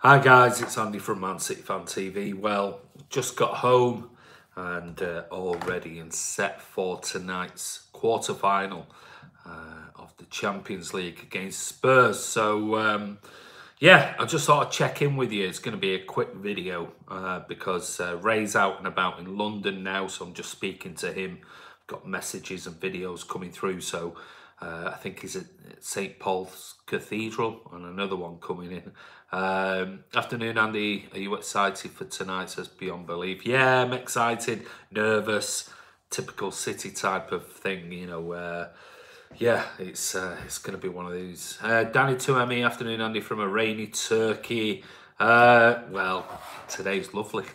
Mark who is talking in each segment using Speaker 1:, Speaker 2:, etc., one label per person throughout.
Speaker 1: Hi guys, it's Andy from Man City Fan TV. Well, just got home and all ready and set for tonight's quarter-final of the Champions League against Spurs. So, yeah, I just thought I'd check in with you. It's going to be a quick video because Ray's out and about in London now, so I'm just speaking to him. Got messages and videos coming through, so I think he's at St. Paul's Cathedral and another one coming in. Afternoon, Andy. Are you excited for tonight? Says beyond belief. Yeah, I'm excited, nervous, typical City type of thing, you know. Yeah, it's going to be one of these. Danny 2ME, afternoon, Andy, from a rainy Turkey. Well, today's lovely.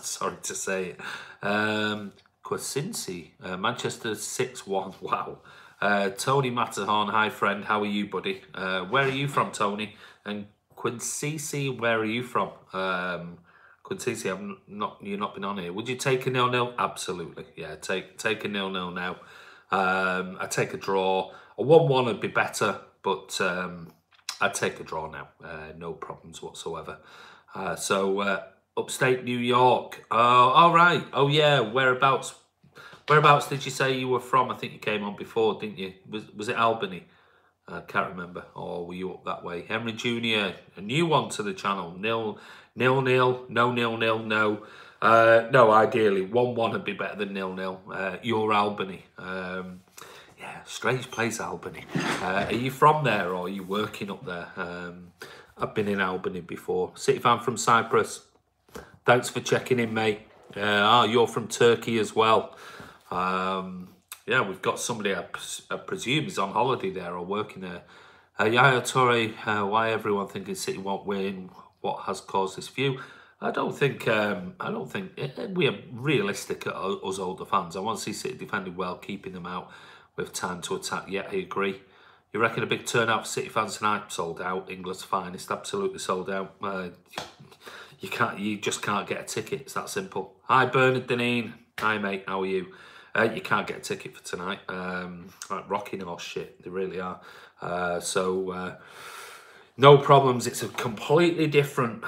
Speaker 1: Sorry to say it. Kwasinski, Manchester 6-1. Wow. Tony Matterhorn, hi friend, how are you, buddy? Where are you from, Tony? And Quincy, where are you from? Quincy, you've not been on here. Would you take a 0-0? Absolutely, yeah. Take a 0-0 now. I take a draw. A 1-1 would be better, but I'd take a draw now. No problems whatsoever. So upstate New York. All right. Oh yeah. Whereabouts did you say you were from? I think you came on before, didn't you? Was it Albany? I can't remember. Or were you up that way? Henry Jr., a new one to the channel. Nil, no. No, ideally 1-1 would be better than 0-0. You're Albany. Yeah, strange place, Albany. Are you from there or are you working up there? I've been in Albany before. City fan from Cyprus. Thanks for checking in, mate. You're from Turkey as well. Yeah, we've got somebody I presume is on holiday there or working there. Yaya Toure, why everyone thinking City won't win? What has caused this view? I don't think we are realistic at us older fans. I want to see City defending well, keeping them out with time to attack. Yeah, I agree. You reckon a big turnout for City fans tonight? Sold out. England's finest, absolutely sold out. You just can't get a ticket. It's that simple. Hi, Bernard Deneen. Hi, mate. How are you? You can't get a ticket for tonight. Like rocking horse shit, they really are. No problems. It's a completely different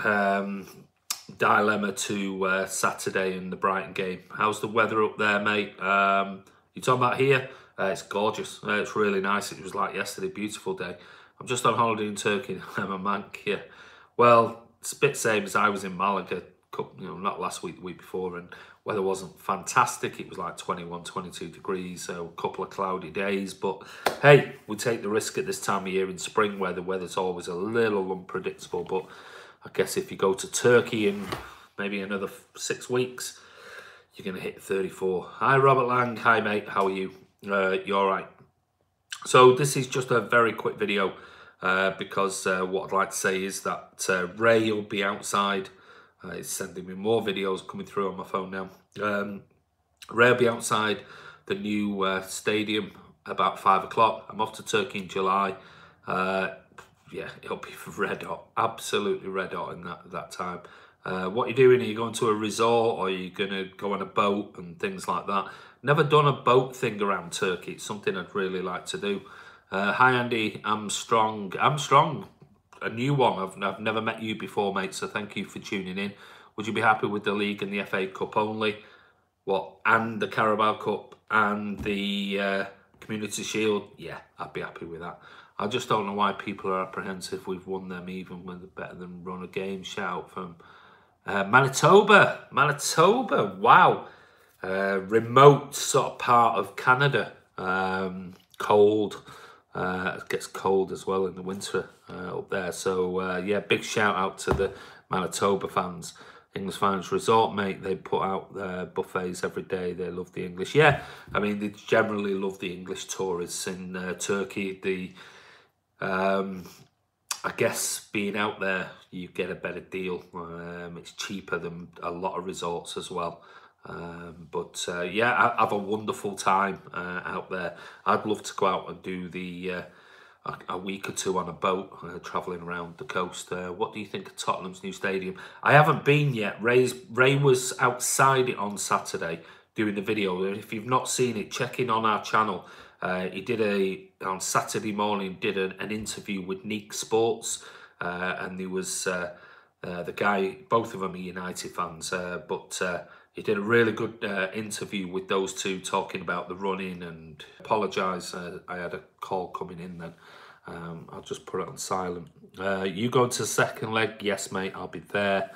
Speaker 1: dilemma to Saturday in the Brighton game. How's the weather up there, mate? You talking about here? It's gorgeous. It's really nice. It was like yesterday, beautiful day. I'm just on holiday in Turkey. I'm a mank here. Well, it's a bit same as I was in Malaga, you know, not last week, the week before, and weather wasn't fantastic. It was like 21, 22 degrees, so a couple of cloudy days. But hey, we take the risk at this time of year in spring where the weather's always a little unpredictable. But I guess if you go to Turkey in maybe another 6 weeks, you're going to hit 34. Hi, Robert Lang. Hi, mate. How are you? You all right? So this is just a very quick video because what I'd like to say is that Ray will be outside. He's sending me more videos coming through on my phone now. Ray will be outside the new stadium about 5 o'clock. I'm off to Turkey in July. Yeah, it'll be red hot, absolutely red hot in that time. What are you doing? Are you going to a resort or are you going to go on a boat and things like that? Never done a boat thing around Turkey. It's something I'd really like to do. Hi, Andy. I'm strong. A new one. I've never met you before, mate, so thank you for tuning in. Would you be happy with the league and the FA Cup only? What? And the Carabao Cup and the Community Shield? Yeah, I'd be happy with that. I just don't know why people are apprehensive we've won them even when they're better than run a game. Shout out from Manitoba. Manitoba, wow. Remote sort of part of Canada. Cold. It gets cold as well in the winter up there. So, yeah, big shout out to the Manitoba fans. English fans resort, mate. They put out buffets every day. They love the English. Yeah, I mean, they generally love the English tourists in Turkey. I guess being out there, you get a better deal. It's cheaper than a lot of resorts as well. Yeah, I have a wonderful time out there. I'd love to go out and do a week or two on a boat, travelling around the coast. What do you think of Tottenham's new stadium? I haven't been yet. Ray was outside it on Saturday doing the video. If you've not seen it, check in on our channel. He did on Saturday morning, did an interview with Neek Sports, and there was The guy, both of them are United fans, but he did a really good interview with those two, talking about the running, and apologise. I had a call coming in then. I'll just put it on silent. You go to the second leg? Yes, mate, I'll be there.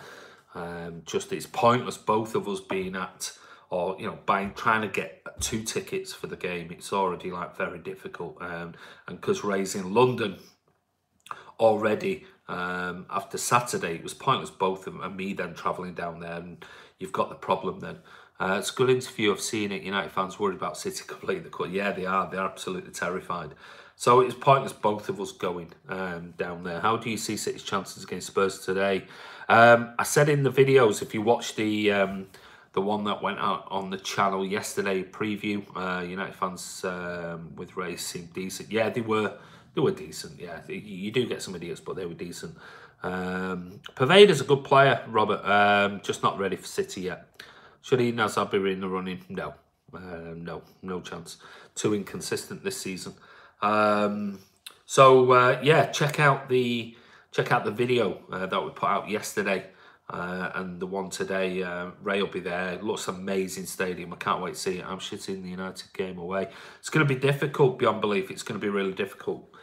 Speaker 1: Just it's pointless both of us being at, or trying to get 2 tickets for the game. It's already like very difficult, and because Ray's in London already, after Saturday, it was pointless both of them and me then travelling down there, and you've got the problem then. It's a good interview. I've seen it. United fans worried about City completing the cut. Yeah, they are. They're absolutely terrified. So it's pointless both of us going down there. How do you see City's chances against Spurs today? I said in the videos, if you watch the one that went out on the channel yesterday, preview, United fans with Ray seemed decent. Yeah, they were decent. Yeah, you do get some idiots, but they were decent. Pervader's a good player, Robert. Just not ready for City yet. Should Eden Hazard be in the running? No, no chance. Too inconsistent this season. Yeah, check out the video that we put out yesterday, and the one today. Ray will be there. It looks amazing stadium. I can't wait to see it. I'm shitting the United game away. It's going to be difficult beyond belief. It's going to be really difficult.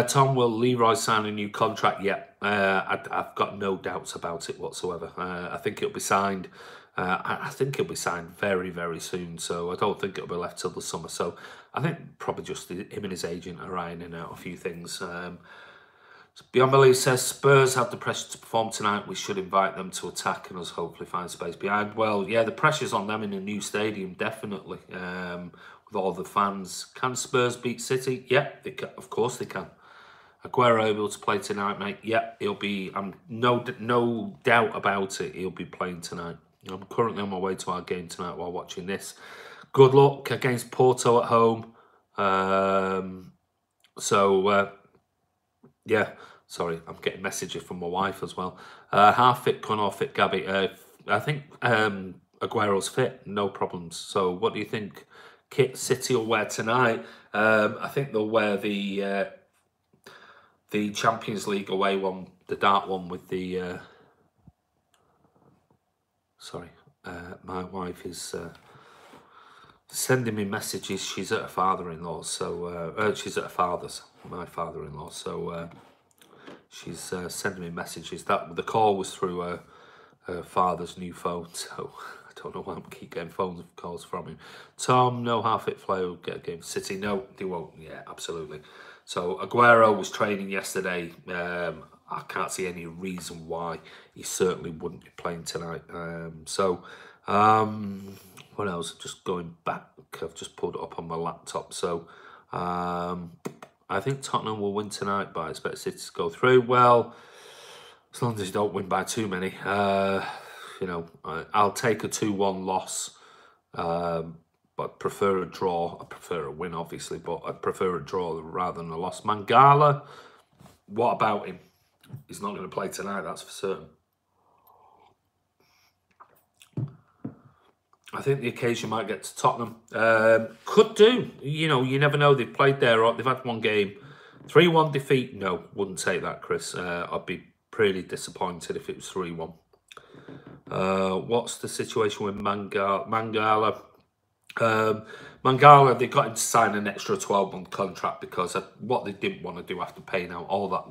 Speaker 1: Tom, will Leroy sign a new contract? Yeah, I've got no doubts about it whatsoever. I think it'll be signed. I think it'll be signed very, very soon. So I don't think it'll be left till the summer. So I think probably just him and his agent are ironing out a few things. Beyond Belief says, Spurs have the pressure to perform tonight. We should invite them to attack and us hopefully find space behind. Well, yeah, the pressure's on them in a new stadium, definitely. With all the fans. Can Spurs beat City? Yeah, they can. Of course they can. Aguero able to play tonight, mate? Yeah, he'll be. No doubt about it. He'll be playing tonight. I'm currently on my way to our game tonight while watching this. Good luck against Porto at home. Yeah, sorry, I'm getting messages from my wife as well. Half fit, Connor, fit, Gabby. I think Aguero's fit, no problems. So what do you think kit City will wear tonight? I think they'll wear the Champions League away one, the dark one with the... Sorry, my wife is sending me messages. She's at her father-in-law's, so she's at her father's, my father-in-law. So she's sending me messages. That the call was through her father's new phone, so I don't know why I keep getting phone calls from him. Tom, no half-fit player will get a game for City. No, they won't. Yeah, absolutely. So Aguero was training yesterday. I can't see any reason why he certainly wouldn't be playing tonight. What else? Just going back, I've just pulled it up on my laptop. So I think Tottenham will win tonight, but I expect City to go through. Well, as long as they don't win by too many. I'll take a 2-1 loss. But prefer a draw. I prefer a win, obviously, but I prefer a draw rather than a loss. Mangala, what about him? He's not going to play tonight, that's for certain. I think the occasion might get to Tottenham. Could do. You never know. They've played there. They've had one game. 3-1 defeat. No, wouldn't take that, Chris. I'd be pretty disappointed if it was 3-1. What's the situation with Mangala? Mangala, they got him to sign an extra 12-month contract because what they didn't want to do after paying out all that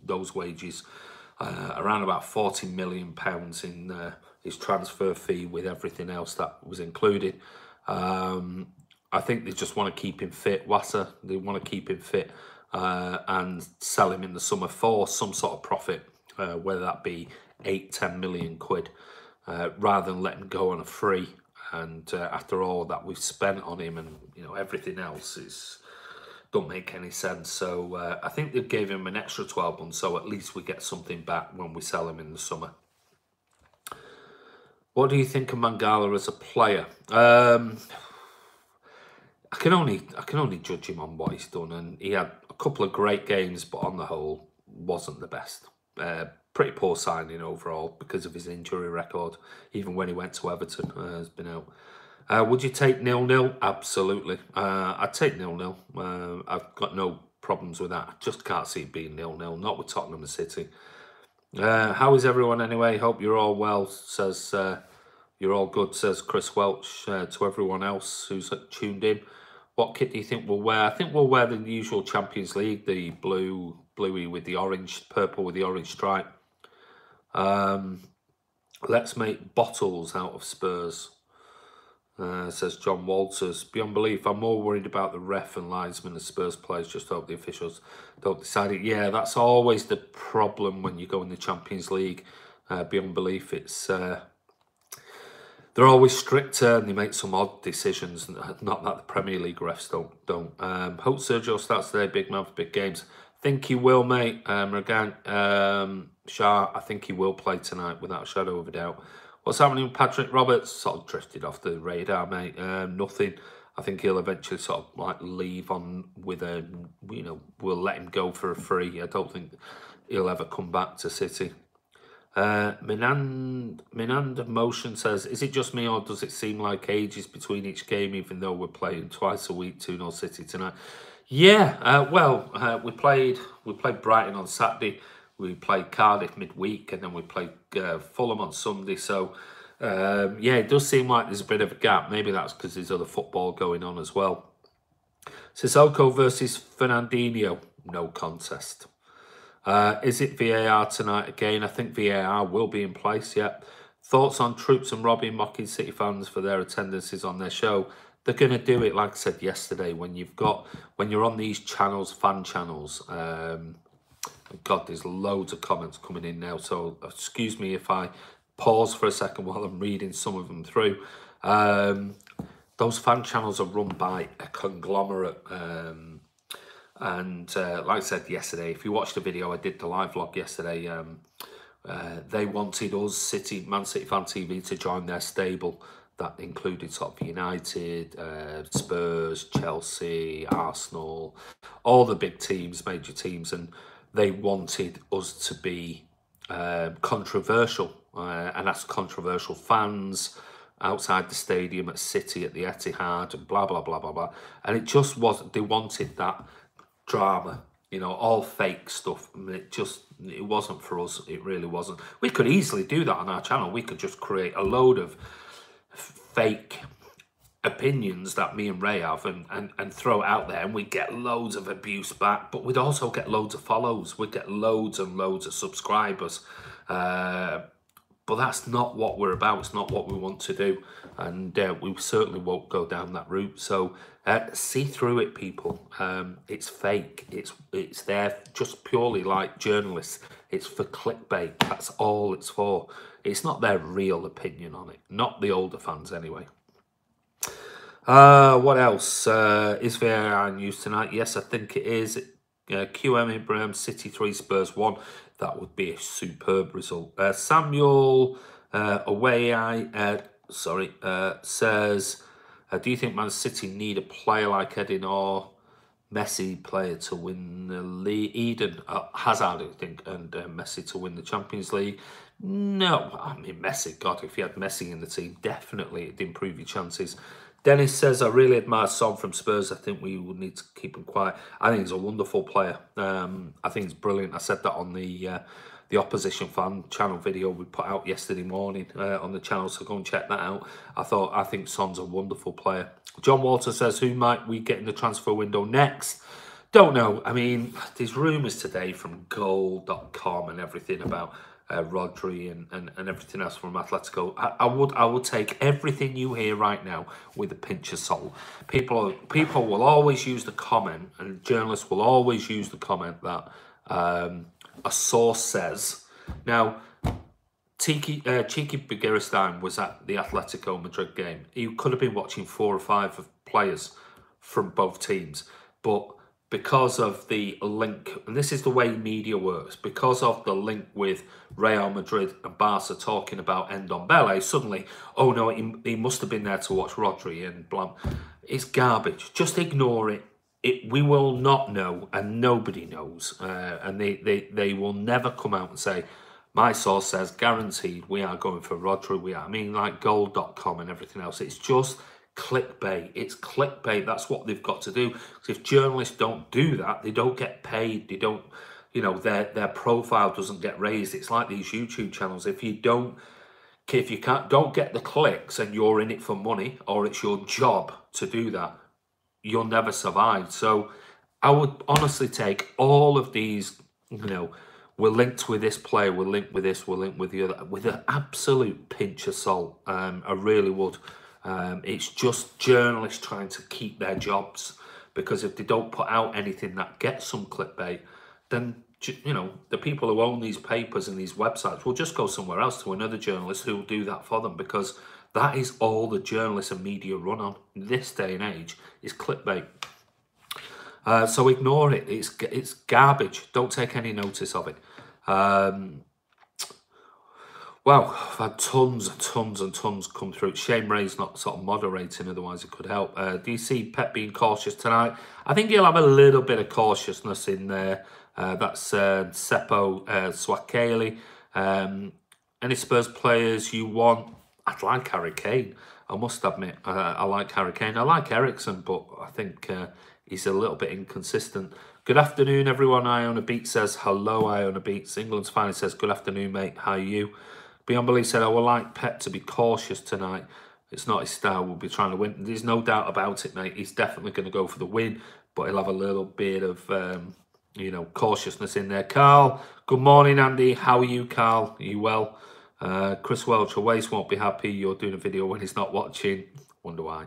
Speaker 1: those wages, around about £40 million in his transfer fee with everything else that was included. I think they just want to keep him fit. Wassa, they want to keep him fit and sell him in the summer for some sort of profit, whether that be 8-10 million quid, rather than let him go on a free. And after all that we've spent on him and everything else, don't make any sense. So I think they gave him an extra 12 months, so at least we get something back when we sell him in the summer. What do you think of Mangala as a player? I can only judge him on what he's done, and he had a couple of great games, but on the whole wasn't the best. Pretty poor signing overall because of his injury record. Even when he went to Everton, has been out. Would you take 0-0? Absolutely. I'd take 0-0. I've got no problems with that. I just can't see it being 0-0. Not with Tottenham and City. How is everyone anyway? Hope you're all well, says you're all good, says Chris Welch to everyone else who's tuned in. What kit do you think we'll wear? I think we'll wear the usual Champions League, the bluey with the orange, purple with the orange stripe. Let's make bottles out of Spurs, says John Walters. Beyond belief, I'm more worried about the ref and linesman and Spurs players. Just hope the officials don't decide it. Yeah, that's always the problem when you go in the Champions League. Beyond belief, it's they're always stricter and they make some odd decisions. Not that the Premier League refs don't. Hope Sergio starts today. Big man for big games. Think he will, mate. Again, Shah, I think he will play tonight without a shadow of a doubt. What's happening with Patrick Roberts? Sort of drifted off the radar, mate. Nothing. I think he'll eventually sort of like leave on with a, we'll let him go for a free. I don't think he'll ever come back to City. Minand Motion says, is it just me or does it seem like ages between each game even though we're playing twice a week, 2-0 City tonight? Yeah, we played Brighton on Saturday, we played Cardiff midweek, and then we played Fulham on Sunday. So yeah, it does seem like there's a bit of a gap. Maybe that's because there's other football going on as well. Sissoko versus Fernandinho, no contest. Is it VAR tonight again? I think VAR will be in place, yeah. Thoughts on Troops and Robbie mocking City fans for their attendances on their show? They're going to do it, like I said yesterday, when you're on these channels, fan channels. God, there's loads of comments coming in now, so excuse me if I pause for a second while I'm reading some of them through. Those fan channels are run by a conglomerate. And like I said yesterday, if you watched the video, I did the live vlog yesterday. They wanted us, Man City Fan TV, to join their stable. That included sort of United, Spurs, Chelsea, Arsenal, all the big teams, major teams, and they wanted us to be controversial, and that's controversial fans outside the stadium at City, at the Etihad, and blah blah blah blah blah. And it just wasn't. They wanted that drama, all fake stuff. I mean, it wasn't for us. It really wasn't. We could easily do that on our channel. We could just create a load of fake opinions that me and Ray have and throw it out there, and we'd get loads of abuse back, but we'd also get loads of follows. We'd get loads and loads of subscribers. But that's not what we're about. It's not what we want to do. And we certainly won't go down that route. So see through it, people. It's fake. It's there just purely like journalists. It's for clickbait. That's all it's for. It's not their real opinion on it. Not the older fans, anyway. What else? Is VAR in use tonight? Yes, I think it is. QM Ibrahim, City 3, Spurs 1. That would be a superb result. Samuel says, do you think Man City need a player like Eden or Messi player to win the league? Eden, Hazard, I think, and Messi to win the Champions League? No, I mean, Messi, God, if you had Messi in the team, definitely it'd improve your chances. Dennis says, I really admire Son from Spurs. I think we would need to keep him quiet. I think he's a wonderful player. I think he's brilliant. I said that on the opposition fan channel video we put out yesterday morning on the channel, so go and check that out. I think Son's a wonderful player. John Walter says, who might we get in the transfer window next? Don't know. I mean, there's rumours today from goal.com and everything about Rodri and everything else from Atletico. I would take everything you hear right now with a pinch of salt. People will always use the comment, and journalists will always use the comment that a source says. Now, Cheeky Begiristain was at the Atletico Madrid game. He could have been watching 4 or 5 players from both teams, but because of the link, and this is the way media works, because of the link with Real Madrid and Barca talking about Ndombele, suddenly, oh no, he must have been there to watch Rodri and blah. It's garbage. Just ignore it. We will not know, and nobody knows. And they will never come out and say, my source says, guaranteed, we are going for Rodri. I mean, like goal.com and everything else. It's just clickbait. It's clickbait. That's what they've got to do. Because if journalists don't do that, they don't get paid. you know, their profile doesn't get raised. It's like these YouTube channels. If you don't get the clicks and you're in it for money, or it's your job to do that, you'll never survive. So I would honestly take all of these, you know, we're linked with this player, we're linked with this, we're linked with the other, with an absolute pinch of salt. I really would. It's just journalists trying to keep their jobs, because if they don't put out anything that gets some clickbait, then, you know, the people who own these papers and these websites will just go somewhere else to another journalist who will do that for them, because that is all the journalists and media run on in this day and age, is clickbait. So ignore it. It's garbage. Don't take any notice of it. Well, I've had tons and tons and tons come through. Shame Ray's not sort of moderating, otherwise it could help. Do you see Pep being cautious tonight? I think he'll have a little bit of cautiousness in there. That's Seppo Swakeli. Any Spurs players you want? I'd like Harry Kane. I must admit, I like Harry Kane. I like Eriksen, but I think he's a little bit inconsistent. Good afternoon, everyone. Iona Beat says, hello, Iona Beats. England's finally says, good afternoon, mate. How are you? Beyond Belief said, I would like Pep to be cautious tonight. It's not his style. We'll be trying to win. There's no doubt about it, mate. He's definitely going to go for the win, but he'll have a little bit of, you know, cautiousness in there. Carl, good morning, Andy. How are you, Carl? Are you well? Chris Welch, Waste won't be happy. You're doing a video when he's not watching. Wonder why.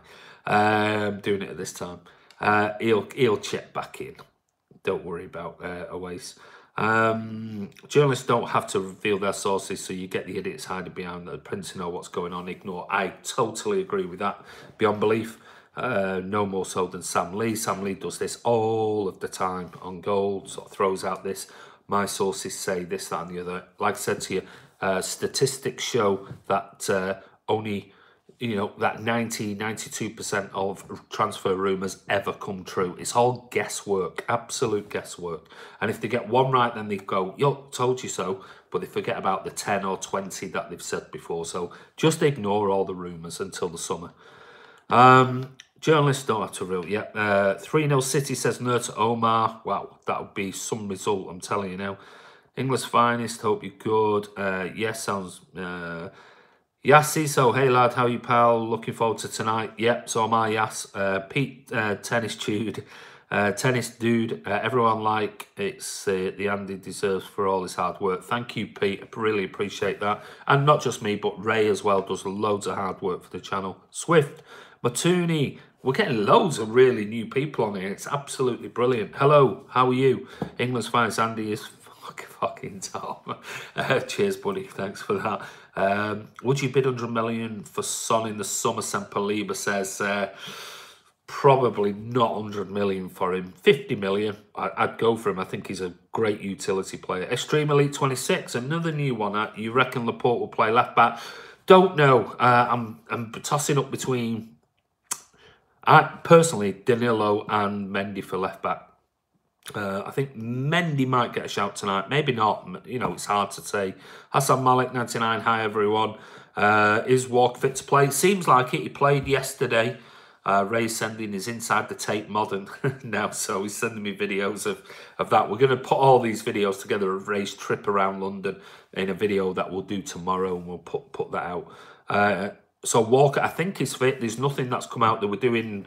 Speaker 1: Doing it at this time. He'll check back in. Don't worry about Oasis. Journalists don't have to reveal their sources, so you get the idiots hiding behind the prints to know what's going on. Ignore. I totally agree with that. Beyond belief. No more so than Sam Lee. Sam Lee does this all of the time on goal, sort of throws out this, my sources say this, that and the other. Like I said to you, statistics show that only, you know, that 92% of transfer rumours ever come true. It's all guesswork, absolute guesswork. And if they get one right, then they go, yo, told you so. But they forget about the 10 or 20 that they've said before. So just ignore all the rumours until the summer. Journalists don't have to rule. Yeah. 3-0 City says Nurta Omar. Wow, that would be some result, I'm telling you now. English finest, hope you're good. Yes, sounds... Yassi, so hey lad, how you pal? Looking forward to tonight. Yep, so am I, Yass. Pete, tennis dude, everyone like it's the Andy deserves for all his hard work. Thank you, Pete. I really appreciate that. And not just me, but Ray as well does loads of hard work for the channel. Swift, Matuni, we're getting loads of really new people on here. It's absolutely brilliant. Hello, how are you? England's finest Andy is fucking Tom. Cheers, buddy. Thanks for that. Would you bid 100 million for Son in the summer? Semperliba says probably not 100 million for him. 50 million. I'd go for him. I think he's a great utility player. Extreme Elite 26, another new one. You reckon Laporte will play left back? Don't know. I'm tossing up between, personally, Danilo and Mendy for left back. I think Mendy might get a shout tonight. Maybe not. You know, it's hard to say. Hassan Malik, 99. Hi, everyone. Is Walker fit to play? It seems like it. He played yesterday. Ray's sending his Inside the Tape Modern now, so he's sending me videos of that. We're going to put all these videos together of Ray's trip around London in a video that we'll do tomorrow, and we'll put that out. So Walker, I think, is fit. There's nothing that's come out that we're doing.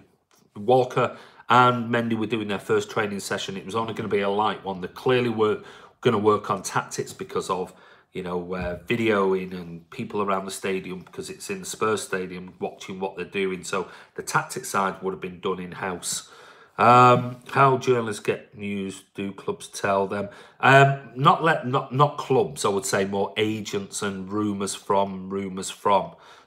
Speaker 1: Walker and Mendy were doing their first training session. It was only going to be a light one. They clearly were going to work on tactics because of, you know, videoing and people around the stadium, because it's in the Spurs stadium, watching what they're doing. So the tactics side would have been done in-house. How journalists get news, do clubs tell them? Not clubs, I would say more agents and rumours from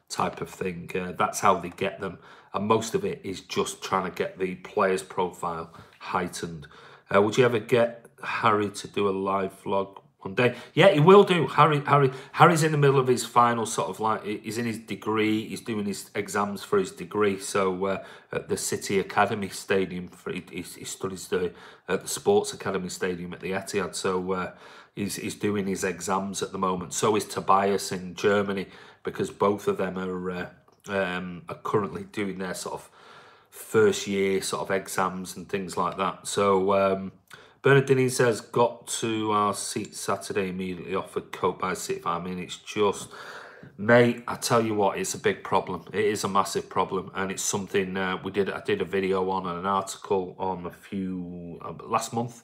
Speaker 1: type of thing. That's how they get them. And most of it is just trying to get the player's profile heightened. Would you ever get Harry to do a live vlog one day? Yeah, he will do. Harry's in the middle of his final sort of like, he's in his degree, he's doing his exams for his degree. So at the City Academy Stadium, he studies at the Sports Academy Stadium at the Etihad. So he's doing his exams at the moment. So is Tobias in Germany, because both of them are currently doing their sort of first year sort of exams and things like that. So, Bernardini says, got to our seat Saturday, immediately offered coke by 65. I mean, it's just, mate, I tell you what, it's a big problem. It is a massive problem, and it's something I did a video on, an article on last month.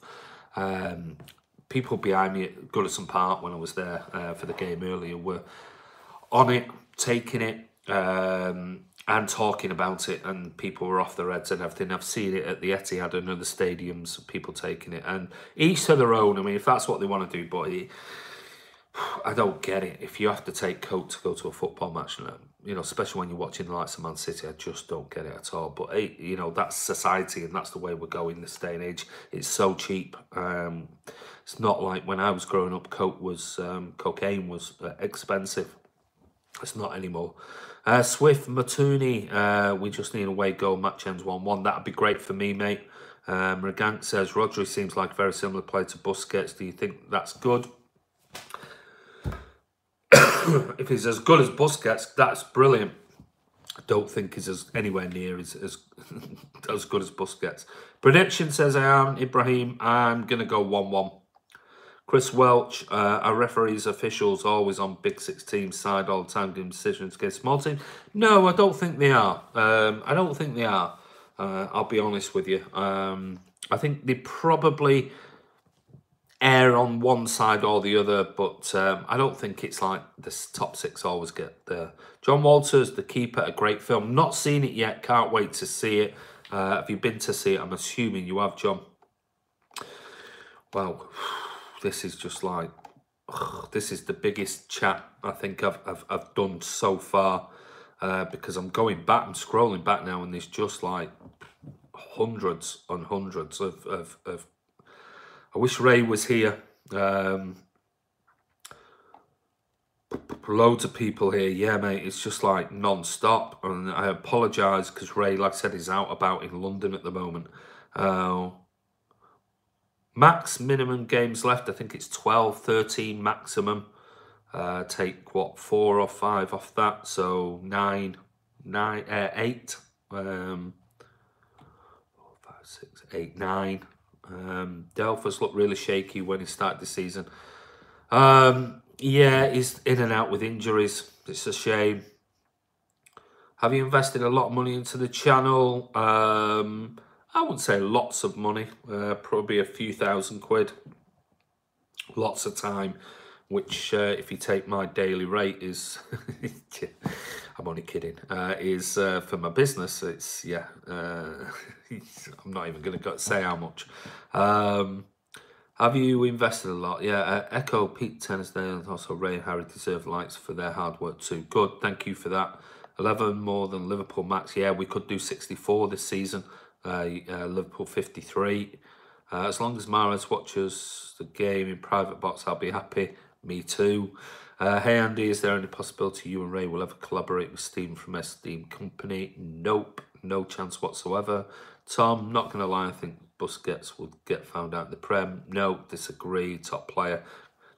Speaker 1: People behind me at Goodison Park when I was there for the game earlier were on it, taking it, and talking about it, and people were off their heads and everything. I've seen it at the Etihad and other stadiums, people taking it, and each to their own. I mean, if that's what they want to do, but I don't get it. If you have to take coke to go to a football match, you know, especially when you're watching the likes of Man City, I just don't get it at all. But hey, you know, that's society, and that's the way we're going this day and age. It's so cheap. It's not like when I was growing up, cocaine was expensive. It's not anymore. Swift Matuni, we just need a away goal. Match ends 1-1. That'd be great for me, mate. Regank says, Rodri seems like a very similar player to Busquets. Do you think that's good? If he's as good as Busquets, that's brilliant. I don't think he's anywhere near as good as Busquets. Prediction says I am. Ibrahim, I'm going to go 1-1. Chris Welch, our referees, officials always on Big Six teams' side all the time, giving decisions against small teams. No, I don't think they are. I don't think they are. I'll be honest with you. I think they probably err on one side or the other, but I don't think it's like the top six always get there. John Walters, The Keeper, a great film. Not seen it yet. Can't wait to see it. Have you been to see it? I'm assuming you have, John. Well, this is just like, this is the biggest chat I think I've done so far, because I'm going back, I'm scrolling back now, and there's just like hundreds and hundreds of I wish Ray was here. Loads of people here. Yeah, mate, it's just like non-stop, and I apologise because Ray, like I said, is out about in London at the moment. Max minimum games left, I think it's 12, 13 maximum. Take what, 4 or 5 off that, so 8. 4, 5, 6, 8, 9. Delphus looked really shaky when he started the season. Yeah, he's in and out with injuries. It's a shame. Have you invested a lot of money into the channel? I wouldn't say lots of money, probably a few £1,000. Lots of time, which if you take my daily rate is, I'm only kidding, is for my business. It's, yeah, I'm not even going to say how much. Have you invested a lot? Yeah, Echo, Pete Tennisdale, and also Ray and Harry deserve likes for their hard work too. Good, thank you for that. 11 more than Liverpool max. Yeah, we could do 64 this season. Liverpool 53. As long as Mahrez watches the game in private box, I'll be happy. Me too. Hey Andy, is there any possibility you and Ray will ever collaborate with Stephen from Esteem Company? Nope, no chance whatsoever. Tom, not going to lie, I think Busquets would get found out in the Prem. No, disagree, top player.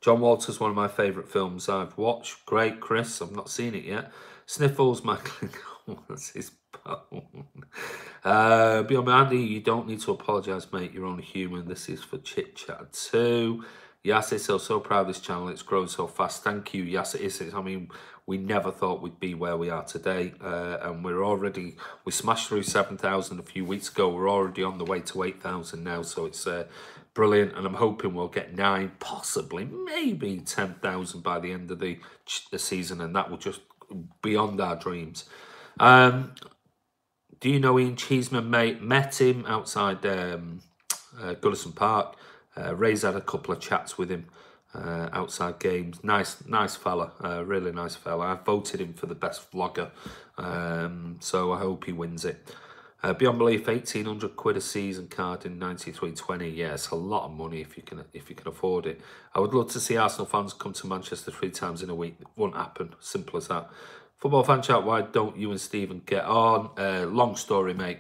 Speaker 1: John Walters, one of my favourite films I've watched. Great, Chris, I've not seen it yet. Sniffles, Michael, what's his bone? Beyond Andy, you don't need to apologise, mate. You're only human. This is for chit chat too. Yes, it's so proud of this channel. It's grown so fast. Thank you. Yes, it is. I mean, we never thought we'd be where we are today, and we smashed through 7,000 a few weeks ago. We're already on the way to 8,000 now, so it's brilliant. And I'm hoping we'll get 9, possibly, maybe 10,000 by the end of the season, and that will just beyond our dreams. Do you know Ian Cheeseman, mate? Met him outside Goodison Park. Ray's had a couple of chats with him outside games. Nice fella, really nice fella. I voted him for the best vlogger, so I hope he wins it. Beyond belief, 1,800 quid a season card in 93.20. Yeah, it's a lot of money if you can afford it. I would love to see Arsenal fans come to Manchester 3 times in a week. It won't happen. Simple as that. Football fan chat, why don't you and Stephen get on? Long story, mate.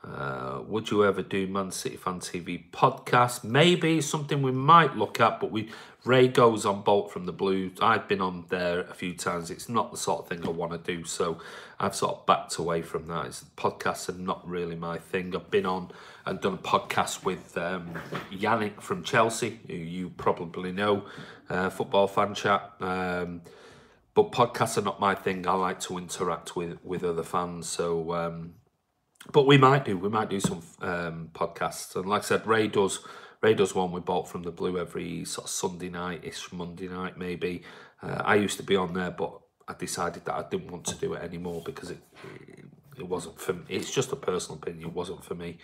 Speaker 1: Would you ever do Man City Fan TV podcast? Maybe something we might look at, but Ray goes on Bolt from the Blues. I've been on there a few times. It's not the sort of thing I want to do, so I've sort of backed away from that. Podcasts are not really my thing. I've been on and done a podcast with Yannick from Chelsea, who you probably know, football fan chat. But podcasts are not my thing. I like to interact with other fans, so. But we might do some podcasts, and like I said, Ray does one we bought from the Blue every sort of Sunday night-ish, Monday night maybe. I used to be on there, but I decided that I didn't want to do it anymore because it wasn't for me. It's just a personal opinion. It wasn't for me.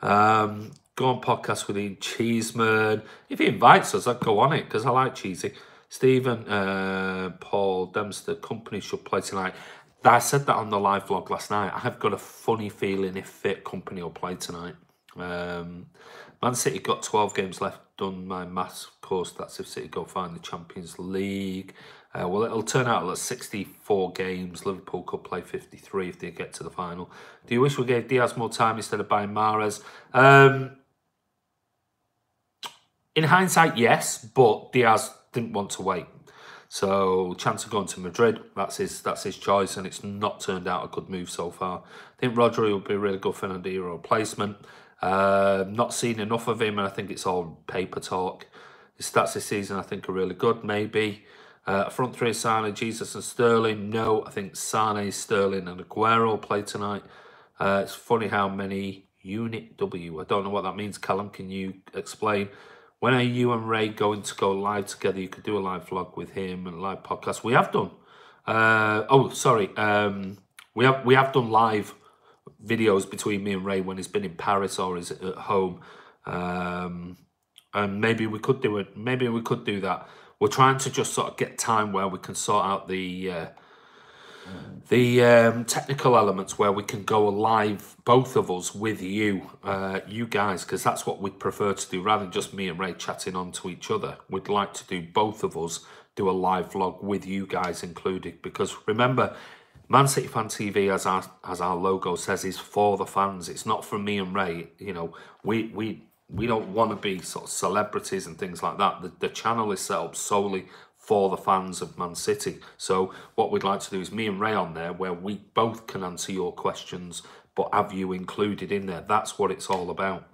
Speaker 1: Go on podcast with Ian Cheeseman. If he invites us, I'd go on it because I like Cheesy. Stephen, Paul Dempster, company should play tonight. I said that on the live vlog last night. I have got a funny feeling if fit company will play tonight. Man City got 12 games left. Done my maths course. That's if City go find the Champions League. Well, it'll turn out like 64 games. Liverpool could play 53 if they get to the final. Do you wish we gave Diaz more time instead of buying Mahrez? In hindsight, yes, but Diaz didn't want to wait. So chance of going to Madrid, that's his choice, and it's not turned out a good move so far. I think Rodri will be a really good Fernandinho replacement. Not seen enough of him, and I think it's all paper talk. His stats this season, I think, are really good, maybe. Front three, Sane, Jesus and Sterling. No, I think Sane, Sterling and Aguero play tonight. It's funny how many unit W. I don't know what that means. Callum, can you explain? When are you and Ray going to go live together? You could do a live vlog with him and a live podcast. We have done. We have done live videos between me and Ray when he's been in Paris or is at home. And maybe we could do it. Maybe we could do that. We're trying to just sort of get time where we can sort out the technical elements where we can go live, both of us, with you guys, because that's what we'd prefer to do rather than just me and Ray chatting on to each other. We'd like to do both of us do a live vlog with you guys included, because remember, Man City Fan TV, as our logo says, is for the fans. It's not for me and Ray. You know, we don't want to be sort of celebrities and things like that. The channel is set up solely for the fans of Man City. So what we'd like to do is me and Ray on there where we both can answer your questions but have you included in there. That's what it's all about.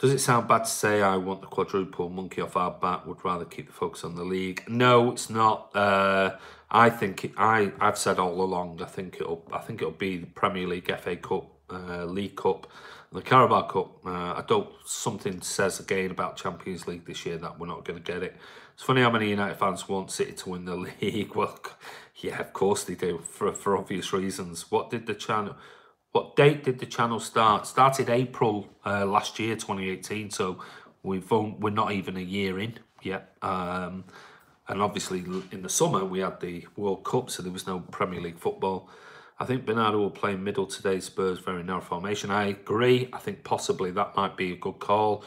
Speaker 1: Does it sound bad to say I want the quadruple monkey off our back, would rather keep the focus on the league? No, it's not. I think I've said all along, I think it'll be the Premier League, FA Cup, League Cup, the Carabao Cup. Something says again about Champions League this year that we're not going to get it. It's funny how many United fans want City to win the league. Well, yeah, of course they do, for obvious reasons. What date did the channel start? Started April last year, 2018. So we're not even a year in yet. And obviously in the summer we had the World Cup, so there was no Premier League football. I think Bernardo will play middle today. Spurs very narrow formation. I agree. I think possibly that might be a good call.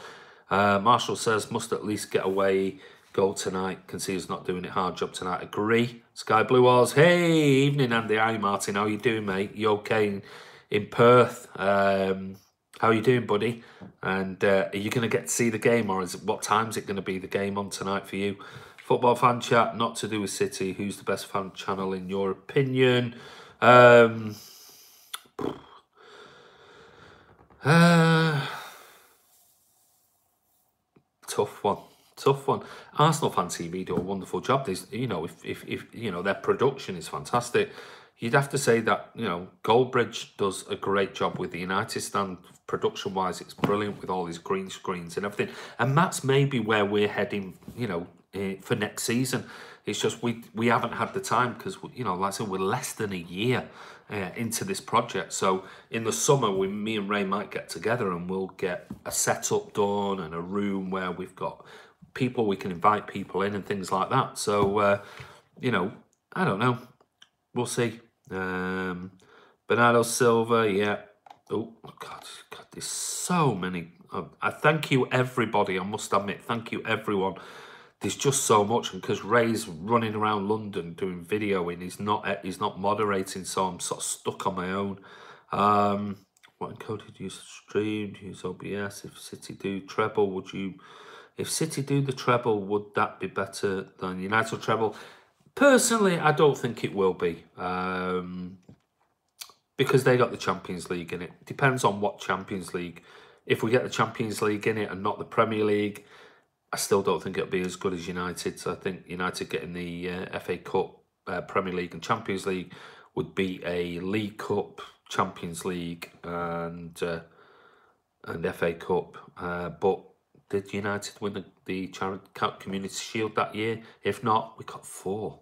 Speaker 1: Marshall says must at least get away goal tonight. Can see he's not doing it. Hard job tonight. Agree. Sky Blue Wars. Hey, evening Andy. Hi Martin. How you doing, mate? You okay in Perth? How are you doing, buddy? And are you going to get to see the game, or what time's it going to be the game on tonight for you? Football fan chat. Not to do with City. Who's the best fan channel in your opinion? Tough one. Arsenal Fan TV do a wonderful job. There's, if you know, their production is fantastic. You'd have to say that, Goldbridge does a great job with the United stand. Production wise, it's brilliant with all these green screens and everything. And that's maybe where we're heading, for next season. It's just we haven't had the time because, like I said, we're less than a year into this project. So in the summer, me and Ray might get together and we'll get a setup done and a room where we've got people, we can invite people in and things like that. So, I don't know. We'll see. Bernardo Silva, yeah. Oh, God, there's so many. I thank you, everybody. I must admit, thank you, everyone there's just so much, and because Ray's running around London doing videoing, he's not moderating, so I'm sort of stuck on my own. What encoded do you stream? Do you use OBS? If City do treble, would you? If City do the treble, would that be better than United treble? Personally, I don't think it will be, because they got the Champions League in it. Depends on what Champions League. If we get the Champions League in it and not the Premier League, I still don't think it'll be as good as United. So I think United getting the FA Cup, Premier League and Champions League would be a League Cup, Champions League and FA Cup. But did United win the Community Shield that year? If not, we got 4.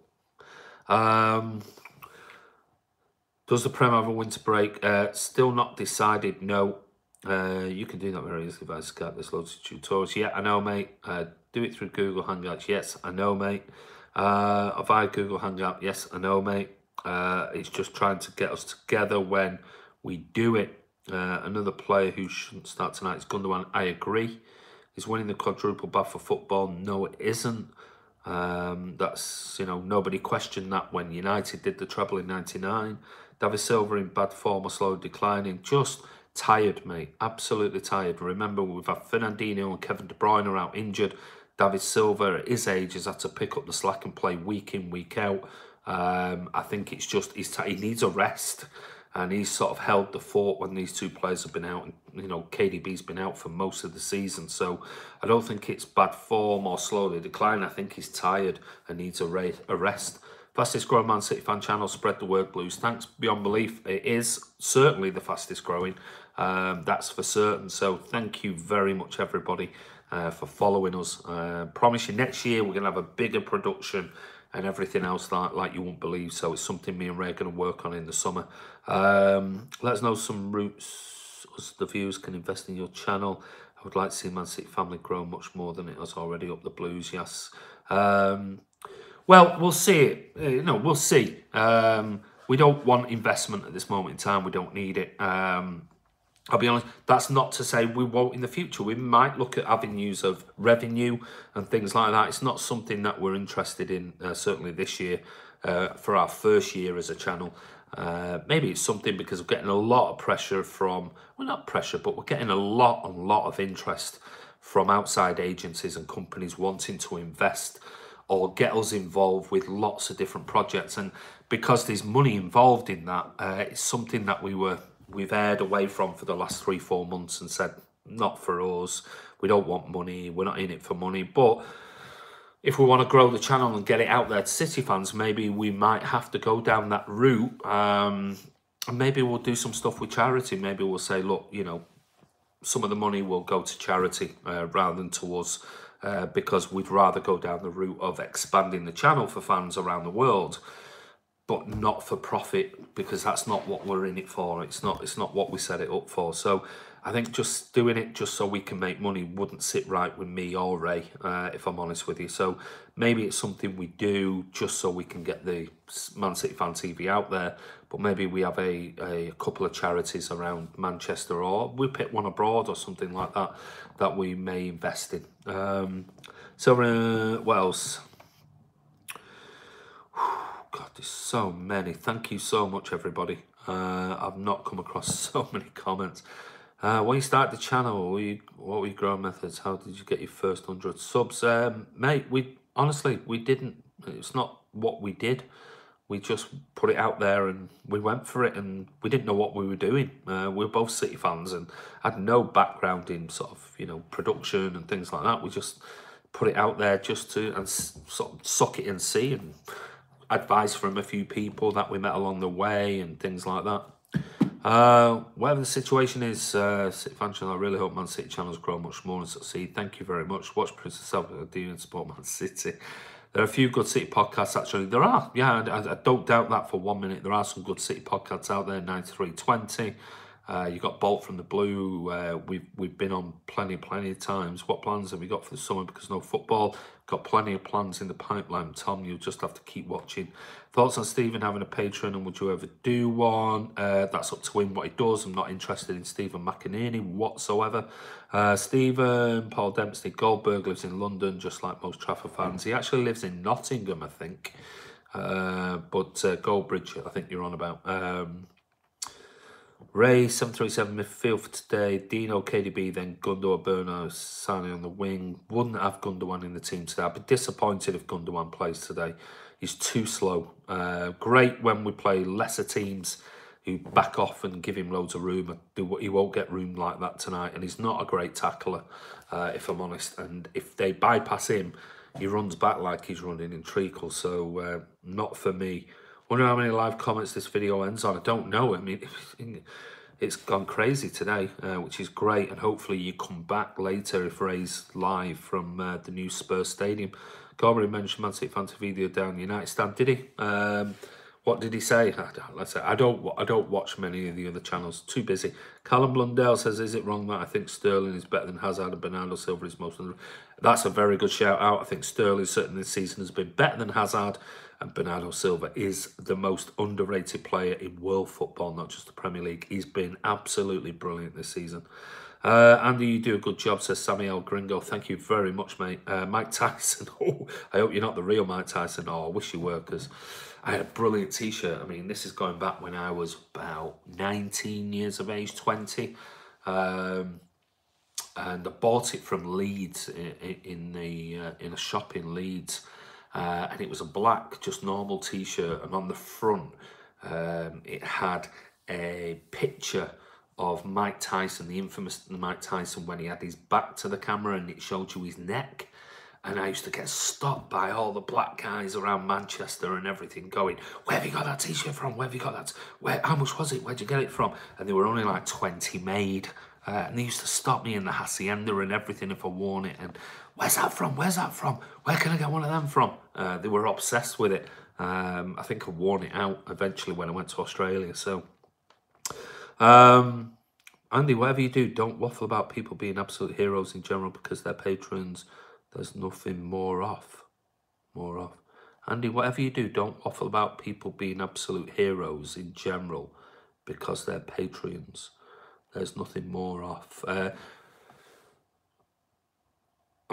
Speaker 1: Does the Prem have a winter break? Still not decided, no. You can do that very easily via Skype. There's loads of tutorials. Yeah, I know, mate. Do it through Google Hangouts. Yes, I know, mate. Via Google Hangout. Yes, I know, mate. It's just trying to get us together when we do it. Another player who shouldn't start tonight is Gundogan. I agree. Is winning the quadruple bad for football? No, it isn't. That's, nobody questioned that when United did the treble in '99. David Silva in bad form or slow declining. Just tired, mate. Absolutely tired. Remember, we've had Fernandinho and Kevin De Bruyne are out injured. David Silva at his age has had to pick up the slack and play week in, week out. I think it's just he needs a rest, and he's sort of held the fort when these two players have been out. And KDB's been out for most of the season, so I don't think it's bad form or slowly decline. I think he's tired and needs a rest. Fastest growing Man City fan channel, spread the word, Blues. Thanks beyond belief. It is certainly the fastest growing. That's for certain. So thank you very much, everybody, for following us. Promise you next year we're going to have a bigger production and everything else like you won't believe. So it's something me and Ray are going to work on in the summer. Let us know some routes us the viewers can invest in your channel. I would like to see Man City family grow much more than it has already. Up the Blues, yes. Well, we'll see it. We'll see. We don't want investment at this moment in time. We don't need it. I'll be honest, that's not to say we won't in the future. We might look at avenues of revenue and things like that. It's not something that we're interested in, certainly this year, for our first year as a channel. Maybe it's something because we're getting a lot of pressure from, well, not pressure, but we're getting a lot of interest from outside agencies and companies wanting to invest or get us involved with lots of different projects. And because there's money involved in that, it's something that we've aired away from for the last 3-4 months and said, not for us. We don't want money. We're not in it for money. But if we want to grow the channel and get it out there to City fans, maybe we might have to go down that route. And maybe we'll do some stuff with charity. Maybe we'll say, look, some of the money will go to charity rather than to us. Because we'd rather go down the route of expanding the channel for fans around the world, but not for profit, because that's not what we're in it for. It's not what we set it up for. So I think just doing it just so we can make money wouldn't sit right with me or Ray, if I'm honest with you. So maybe it's something we do just so we can get the Man City Fan TV out there, but maybe we have a couple of charities around Manchester, or we pick one abroad or something like that we may invest in. What else? God, there's so many. Thank you so much, everybody. I've not come across so many comments. When you started the channel, what were your growth methods? How did you get your first 100 subs? Mate, we didn't. It's not what we did. We just put it out there and we went for it, and we didn't know what we were doing. We were both City fans and had no background in sort of, production and things like that. We just put it out there just to and sort of suck it and see, and advice from a few people that we met along the way and things like that. Whatever the situation is, City fan channel, I really hope Man City channels grow much more and succeed. Thank you very much. Watch Princess Albert do and support Man City. There are a few good City podcasts, actually. There are, yeah, I don't doubt that for 1 minute. There are some good City podcasts out there, 9320. You got Bolt from the Blue. We've been on plenty of times. What plans have we got for the summer? Because no football. Got plenty of plans in the pipeline. Tom, you'll just have to keep watching. Thoughts on Stephen having a Patreon, and would you ever do one? That's up to him what he does. I'm not interested in Stephen McInerney whatsoever. Stephen, Paul Dempsey, Goldberg lives in London, just like most Trafford fans. He actually lives in Nottingham, I think. But Goldbridge, I think you're on about. Ray 737 midfield for today. Dino, KDB, then Gundogan, Burno, Sane on the wing. Wouldn't have Gundogan in the team today. I'd be disappointed if Gundogan plays today. He's too slow. Great when we play lesser teams who back off and give him loads of room. He won't get room like that tonight, and he's not a great tackler, if I'm honest. And if they bypass him, he runs back like he's running in treacle. So not for me. Wonder how many live comments this video ends on. I don't know. I mean, it's gone crazy today, which is great. And hopefully you come back later if Ray's live from the new Spurs Stadium. Gorbury mentioned Man City fantasy video down the United stand. Did he? What did he say? I don't watch many of the other channels. Too busy. Callum Blundell says, is it wrong that I think Sterling is better than Hazard and Bernardo Silva is most... That's a very good shout out. I think Sterling certainly this season has been better than Hazard, and Bernardo Silva is the most underrated player in world football, not just the Premier League. He's been absolutely brilliant this season. Andy, you do a good job, says Samuel Gringo. Thank you very much, mate. Mike Tyson. Oh, I hope you're not the real Mike Tyson. Oh, I wish you were, because I had a brilliant T-shirt. I mean, this is going back when I was about 19 years of age, 20. And I bought it from Leeds in a shop in Leeds. And it was a black, just normal T-shirt. And on the front, it had a picture of Mike Tyson, the infamous Mike Tyson, when he had his back to the camera and it showed you his neck. And I used to get stopped by all the black guys around Manchester and everything going, where have you got that T-shirt from? Where have you got that? How much was it? Where'd you get it from? And there were only like 20 made. And they used to stop me in the Hacienda and everything if I worn it. And where's that from? Where's that from? Where can I get one of them from? They were obsessed with it. I think I worn it out eventually when I went to Australia. So, Andy, whatever you do, don't waffle about people being absolute heroes in general because they're patrons. There's nothing more off. Andy, whatever you do, don't waffle about people being absolute heroes in general because they're patrons. There's nothing more off. I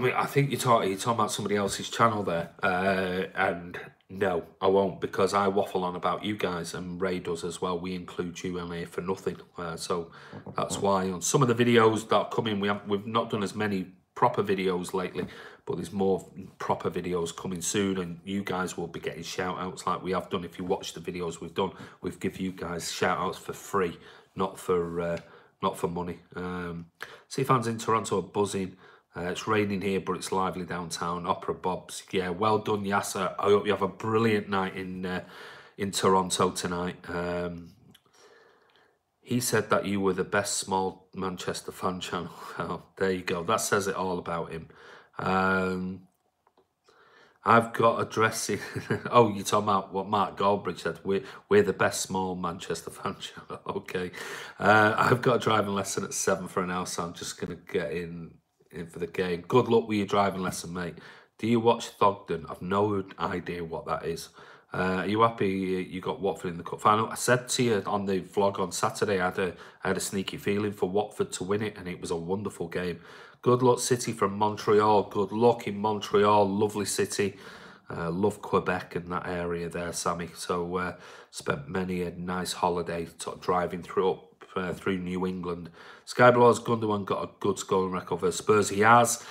Speaker 1: mean, I think you're talking about somebody else's channel there. And no, I won't, because I waffle on about you guys, and Ray does as well. We include you in here for nothing. So that's why on some of the videos that are coming, we've not done as many proper videos lately, but there's more proper videos coming soon, and you guys will be getting shout outs like we have done. If you watch the videos we've done, we've give you guys shout outs for free, not for money. City fans in Toronto are buzzing. It's raining here, but it's lively downtown. Opera Bob's, yeah, well done, Yasser. I hope you have a brilliant night in Toronto tonight. He said that you were the best small Manchester fan channel. Oh, there you go. That says it all about him. I've got a dressing. Oh, you're talking about what Mark Goldbridge said. We're the best small Manchester fan channel. Okay. I've got a driving lesson at 7 for an hour, so I'm just going to get in for the game. Good luck with your driving lesson, mate. Do you watch Thogden? I've no idea what that is. Are you happy you got Watford in the cup final? I said to you on the vlog on Saturday, I had a sneaky feeling for Watford to win it, and it was a wonderful game. Good luck, City from Montreal. Good luck in Montreal. Lovely city. Love Quebec and that area there, Sammy. So spent many a nice holiday driving through New England. Skyblow's Gundogan got a good scoring record for Spurs. He has.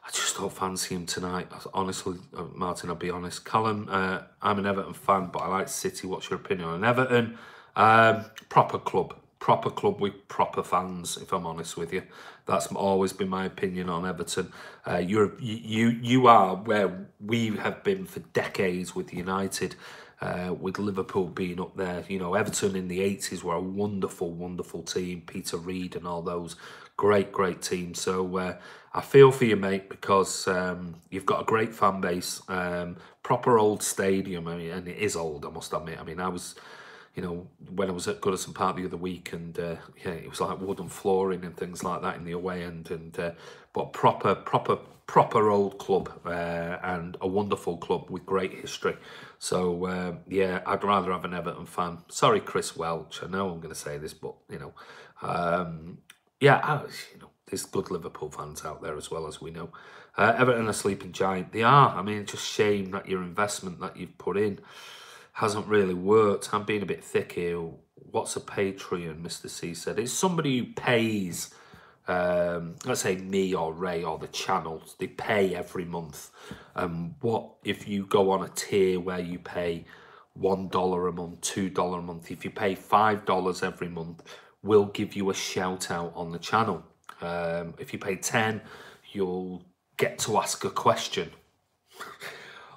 Speaker 1: I just don't fancy him tonight. Honestly, Martin, I'll be honest. Callum, I'm an Everton fan, but I like City. What's your opinion on Everton? Proper club with proper fans, if I'm honest with you. That's always been my opinion on Everton. You are where we have been for decades with United, with Liverpool being up there. You know, Everton in the 80s were a wonderful team. Peter Reid and all those great teams. So I feel for you, mate, because you've got a great fan base, proper old stadium. I mean, and it is old, I must admit. I mean, I was you know, when I was at Goodison Park the other week, and yeah, it was like wooden flooring and things like that in the away end, and but proper old club, and a wonderful club with great history. So yeah, I'd rather have an Everton fan. Sorry, Chris Welch. I know I'm going to say this, but you know, yeah, you know, there's good Liverpool fans out there as well, as we know. Everton are sleeping giant. They are. I mean, it's just shame that your investment that you've put in hasn't really worked. I'm being a bit thick here. What's a Patreon, Mr. C said? It's somebody who pays, let's say me or Ray or the channels. They pay every month. What if you go on a tier where you pay $1 a month, $2 a month? If you pay $5 every month, we'll give you a shout out on the channel. If you pay 10, you'll get to ask a question.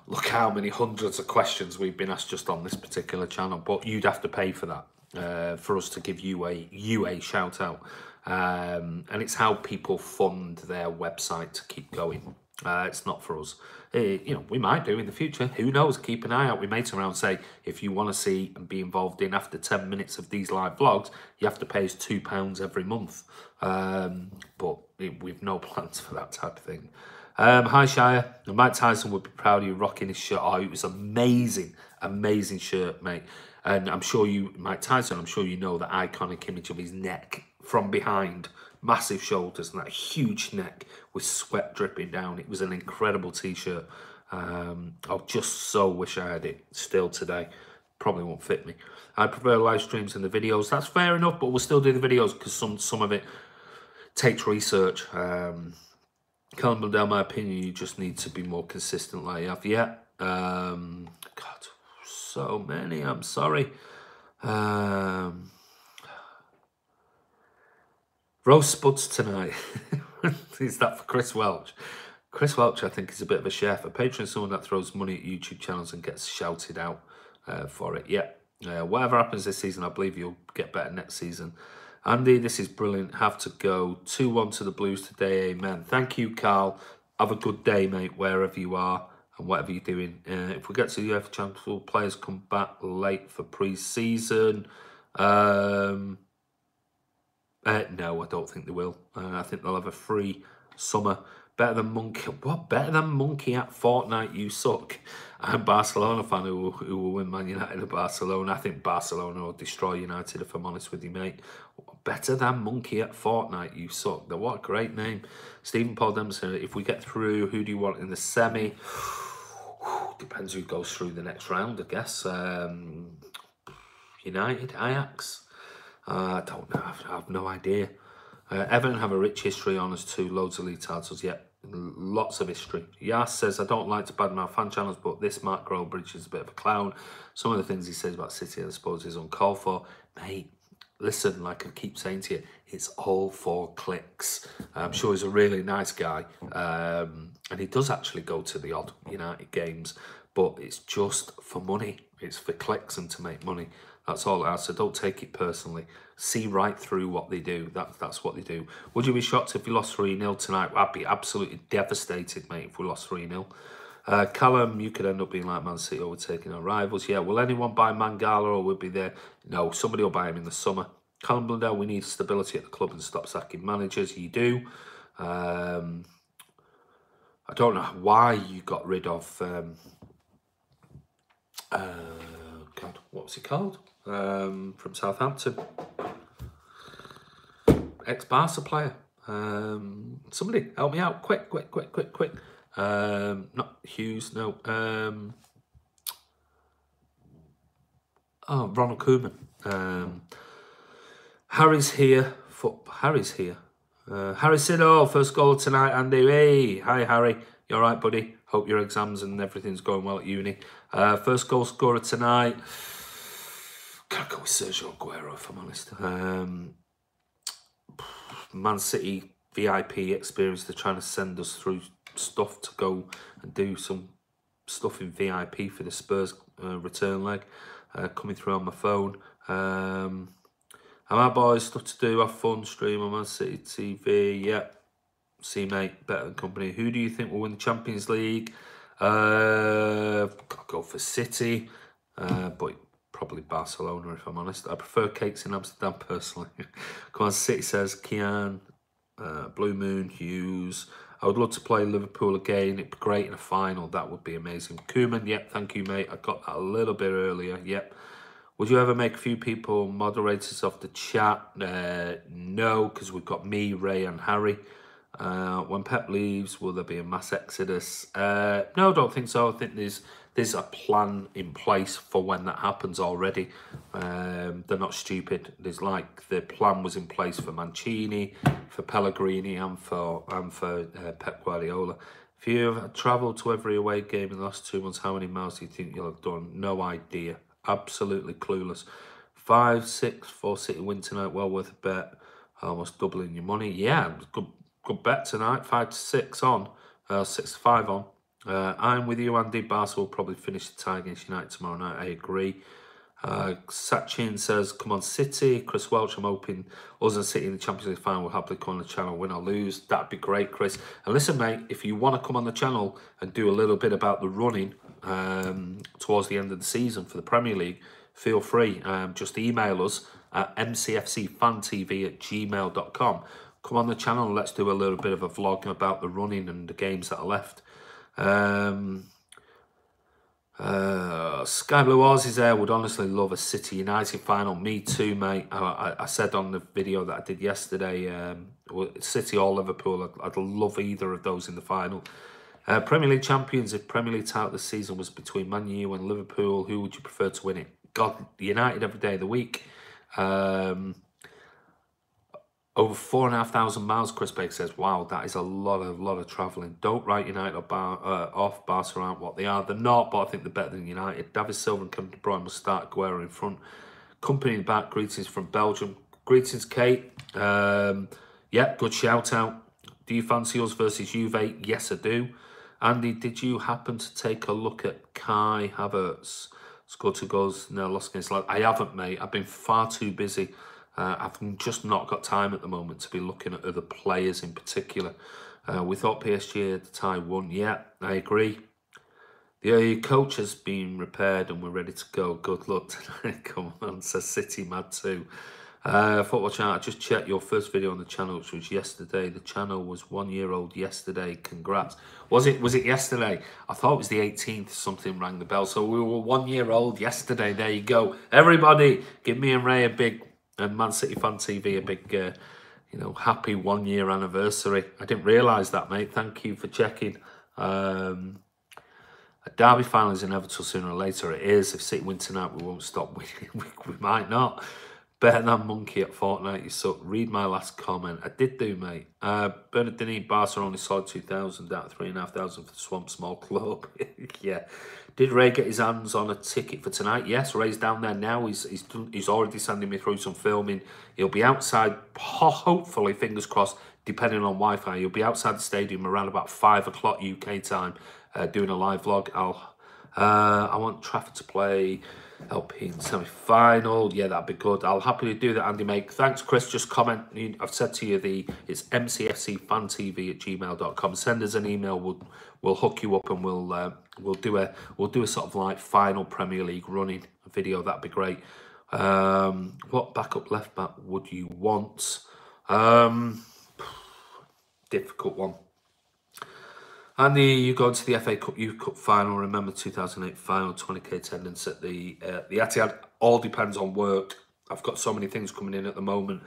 Speaker 1: Look how many hundreds of questions we've been asked just on this particular channel, but you'd have to pay for that for us to give you a shout out. And it's how people fund their website to keep going. It's not for us. You know, we might do in the future. Who knows? Keep an eye out. We may turn around and say, if you want to see and be involved in after 10 minutes of these live vlogs, you have to pay us £2 every month. But we've no plans for that type of thing. Hi Shire, Mike Tyson would be proud of you rocking his shirt. Oh, it was amazing, amazing shirt, mate. And I'm sure you, Mike Tyson, I'm sure you know that iconic image of his neck from behind, massive shoulders and that huge neck with sweat dripping down. It was an incredible t-shirt. I just so wish I had it still today. Probably won't fit me. I prefer live streams and the videos. That's fair enough, but we'll still do the videos because some of it takes research. Callum Blundell, my opinion, you just need to be more consistent like you have. Yeah. God, so many. I'm sorry. Roast spuds tonight. Is that for Chris Welch? Chris Welch, I think, is a bit of a chef. A patron is someone that throws money at YouTube channels and gets shouted out for it. Yeah. Whatever happens this season, I believe you'll get better next season. Andy, this is brilliant. Have to go 2-1 to the Blues today. Amen. Thank you, Carl. Have a good day, mate, wherever you are and whatever you're doing. If we get to the UEFA Champions, will players come back late for pre-season? No, I don't think they will. I think they'll have a free summer. Better than Monkey. What? Better than Monkey at Fortnite? You suck. I'm a Barcelona fan who will win Man United at Barcelona. I think Barcelona will destroy United, if I'm honest with you, mate. Better than Monkey at Fortnite, you suck. What a great name. Stephen Paul Dempsey, if we get through, who do you want in the semi? Depends who goes through the next round, I guess. United, Ajax. I don't know. I have no idea. Everton have a rich history on us too. Loads of league titles. Yeah, lots of history. Yas says, I don't like to badmouth fan channels, but this Mark Growbridge is a bit of a clown. Some of the things he says about City, I suppose, is uncalled for. Mate, listen, like I keep saying to you, it's all for clicks. I'm sure he's a really nice guy. And he does actually go to the odd United games, but it's just for money. It's for clicks and to make money. That's all it has. So don't take it personally. See right through what they do. That's what they do. Would you be shocked if we lost 3-0 tonight? I'd be absolutely devastated, mate, if we lost 3-0. Callum, you could end up being like Man City overtaking our rivals. Yeah, will anyone buy Mangala or will be there? No, somebody will buy him in the summer. Callum Blundell, we need stability at the club and stop sacking managers. You do. I don't know why you got rid of... God, what was he called? From Southampton. Ex-Barca player. Somebody help me out. Quick. Not Hughes, no. Ronald Koeman. Harry's here. Harry's here. Harry Sido, first goal tonight, Andy. Hey, hi Harry. You alright, buddy? Hope your exams and everything's going well at uni. First goal scorer tonight. Can't go with Sergio Aguero, if I'm honest. Man City VIP experience. They're trying to send us through stuff to go and do some stuff in VIP for the Spurs return leg. Coming through on my phone. And my boys, stuff to do, have fun, stream on Man City TV. Yeah. See, mate, better than company. Who do you think will win the Champions League? I'll go for City. But Probably Barcelona, if I'm honest. I prefer cakes in Amsterdam, personally. Come on, City says, Kian, Blue Moon, Hughes. I would love to play Liverpool again. It'd be great in a final. That would be amazing. Koeman, yep, thank you, mate. I got that a little bit earlier, yep. Would you ever make a few people moderators of the chat? No, because we've got me, Ray, and Harry. When Pep leaves, will there be a mass exodus? No, I don't think so. I think there's a plan in place for when that happens already. They're not stupid. There's like the plan was in place for Mancini, for Pellegrini, and for Pep Guardiola. If you have travelled to every away game in the last 2 months, how many miles do you think you'll have done? No idea. Absolutely clueless. 5-6 for City win tonight. Well worth a bet. Almost doubling your money. Yeah, good bet tonight. 5-6 on. 6-5 on. I'm with you, Andy. Barca will probably finish the tie against United tomorrow night. I agree. Sachin says, come on, City. Chris Welch, I'm hoping us and City in the Champions League final will happily come on the channel, win or lose. That'd be great, Chris. And listen, mate, if you want to come on the channel and do a little bit about the running towards the end of the season for the Premier League, feel free. Just email us at mcfcfantv@gmail.com. Come on the channel and let's do a little bit of a vlog about the running and the games that are left. Sky Blue Oz is there. Would honestly love a City United final. Me too, mate. I said on the video that I did yesterday, City or Liverpool, I'd love either of those in the final. Premier League champions, if Premier League title this season was between Man U and Liverpool, who would you prefer to win it? God, United every day of the week. Over 4,500 miles, Chris Baker says. Wow, that is a lot of travelling. Don't write United off. Barca aren't what they are. They're not, but I think they're better than United. David Silva and Kevin De Bruyne will start. Aguero in front. Company in the back. Greetings from Belgium. Greetings, Kate. Yeah, good shout out. Do you fancy us versus Juve? Yes, I do. Andy, did you happen to take a look at Kai Havertz? Scored 2 goals, no lost against Leicester. I haven't, mate. I've been far too busy. I've just not got time at the moment to be looking at other players in particular. We thought PSG had the tie won. Yeah, I agree. The coach has been repaired and we're ready to go. Good luck tonight. Come on, says City Mad too. Football channel, I just checked your first video on the channel, which was yesterday. The channel was 1 year old yesterday. Congrats. Was it yesterday? I thought it was the 18th. Something rang the bell. So we were 1 year old yesterday. There you go. Everybody, give me and Ray a big, and Man City Fan TV a big, you know, happy 1 year anniversary. I didn't realise that, mate. Thank you for checking. A derby final is inevitable sooner or later. It is. If City win tonight, we won't stop winning. We might not. Better than Monkey at Fortnite, you suck. Read my last comment. I did do, mate. Bernardini, Barca only sold 2,000 out of 3,500 for the Swamp Small Club. Yeah. Did Ray get his hands on a ticket for tonight? Yes, Ray's down there now. He's already sending me through some filming. He'll be outside, hopefully, fingers crossed, depending on Wi-Fi. He'll be outside the stadium around about 5 o'clock UK time, doing a live vlog. I want Trafford to play LP in semi-final. Yeah, that'd be good. I'll happily do that, Andy, mate. Thanks, Chris. Just comment. I've said to you it's mcfcfantv@gmail.com. Send us an email. We'll hook you up and we'll do a sort of like final Premier League running video. That'd be great. What backup left back would you want? Difficult one. Andy, you go to the FA Cup Youth Cup final. Remember 2008 final, 20k attendance at the Etihad. All depends on work. I've got so many things coming in at the moment.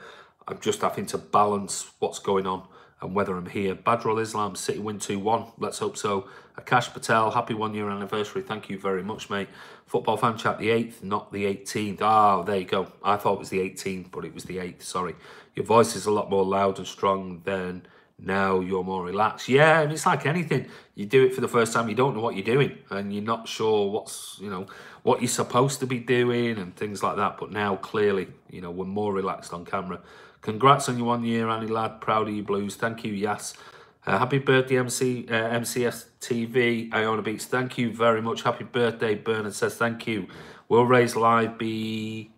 Speaker 1: I'm just having to balance what's going on and whether I'm here. Badrul Islam, City win 2-1. Let's hope so. Akash Patel, happy 1 year anniversary. Thank you very much, mate. Football Fan Chat, the 8th, not the 18th. Ah, there you go. I thought it was the 18th, but it was the 8th. Sorry. Your voice is a lot more loud and strong than... Now you're more relaxed. Yeah, and it's like anything. You do it for the first time, you don't know what you're doing, and you're not sure what's, you know, what you're supposed to be doing and things like that. But now, clearly, you know, we're more relaxed on camera. Congrats on your 1 year, Annie lad. Proud of you, Blues. Thank you, Yas. Happy birthday, MCS TV. Iona Beats. Thank you very much. Happy birthday, Bernard says thank you. Will Ray's live be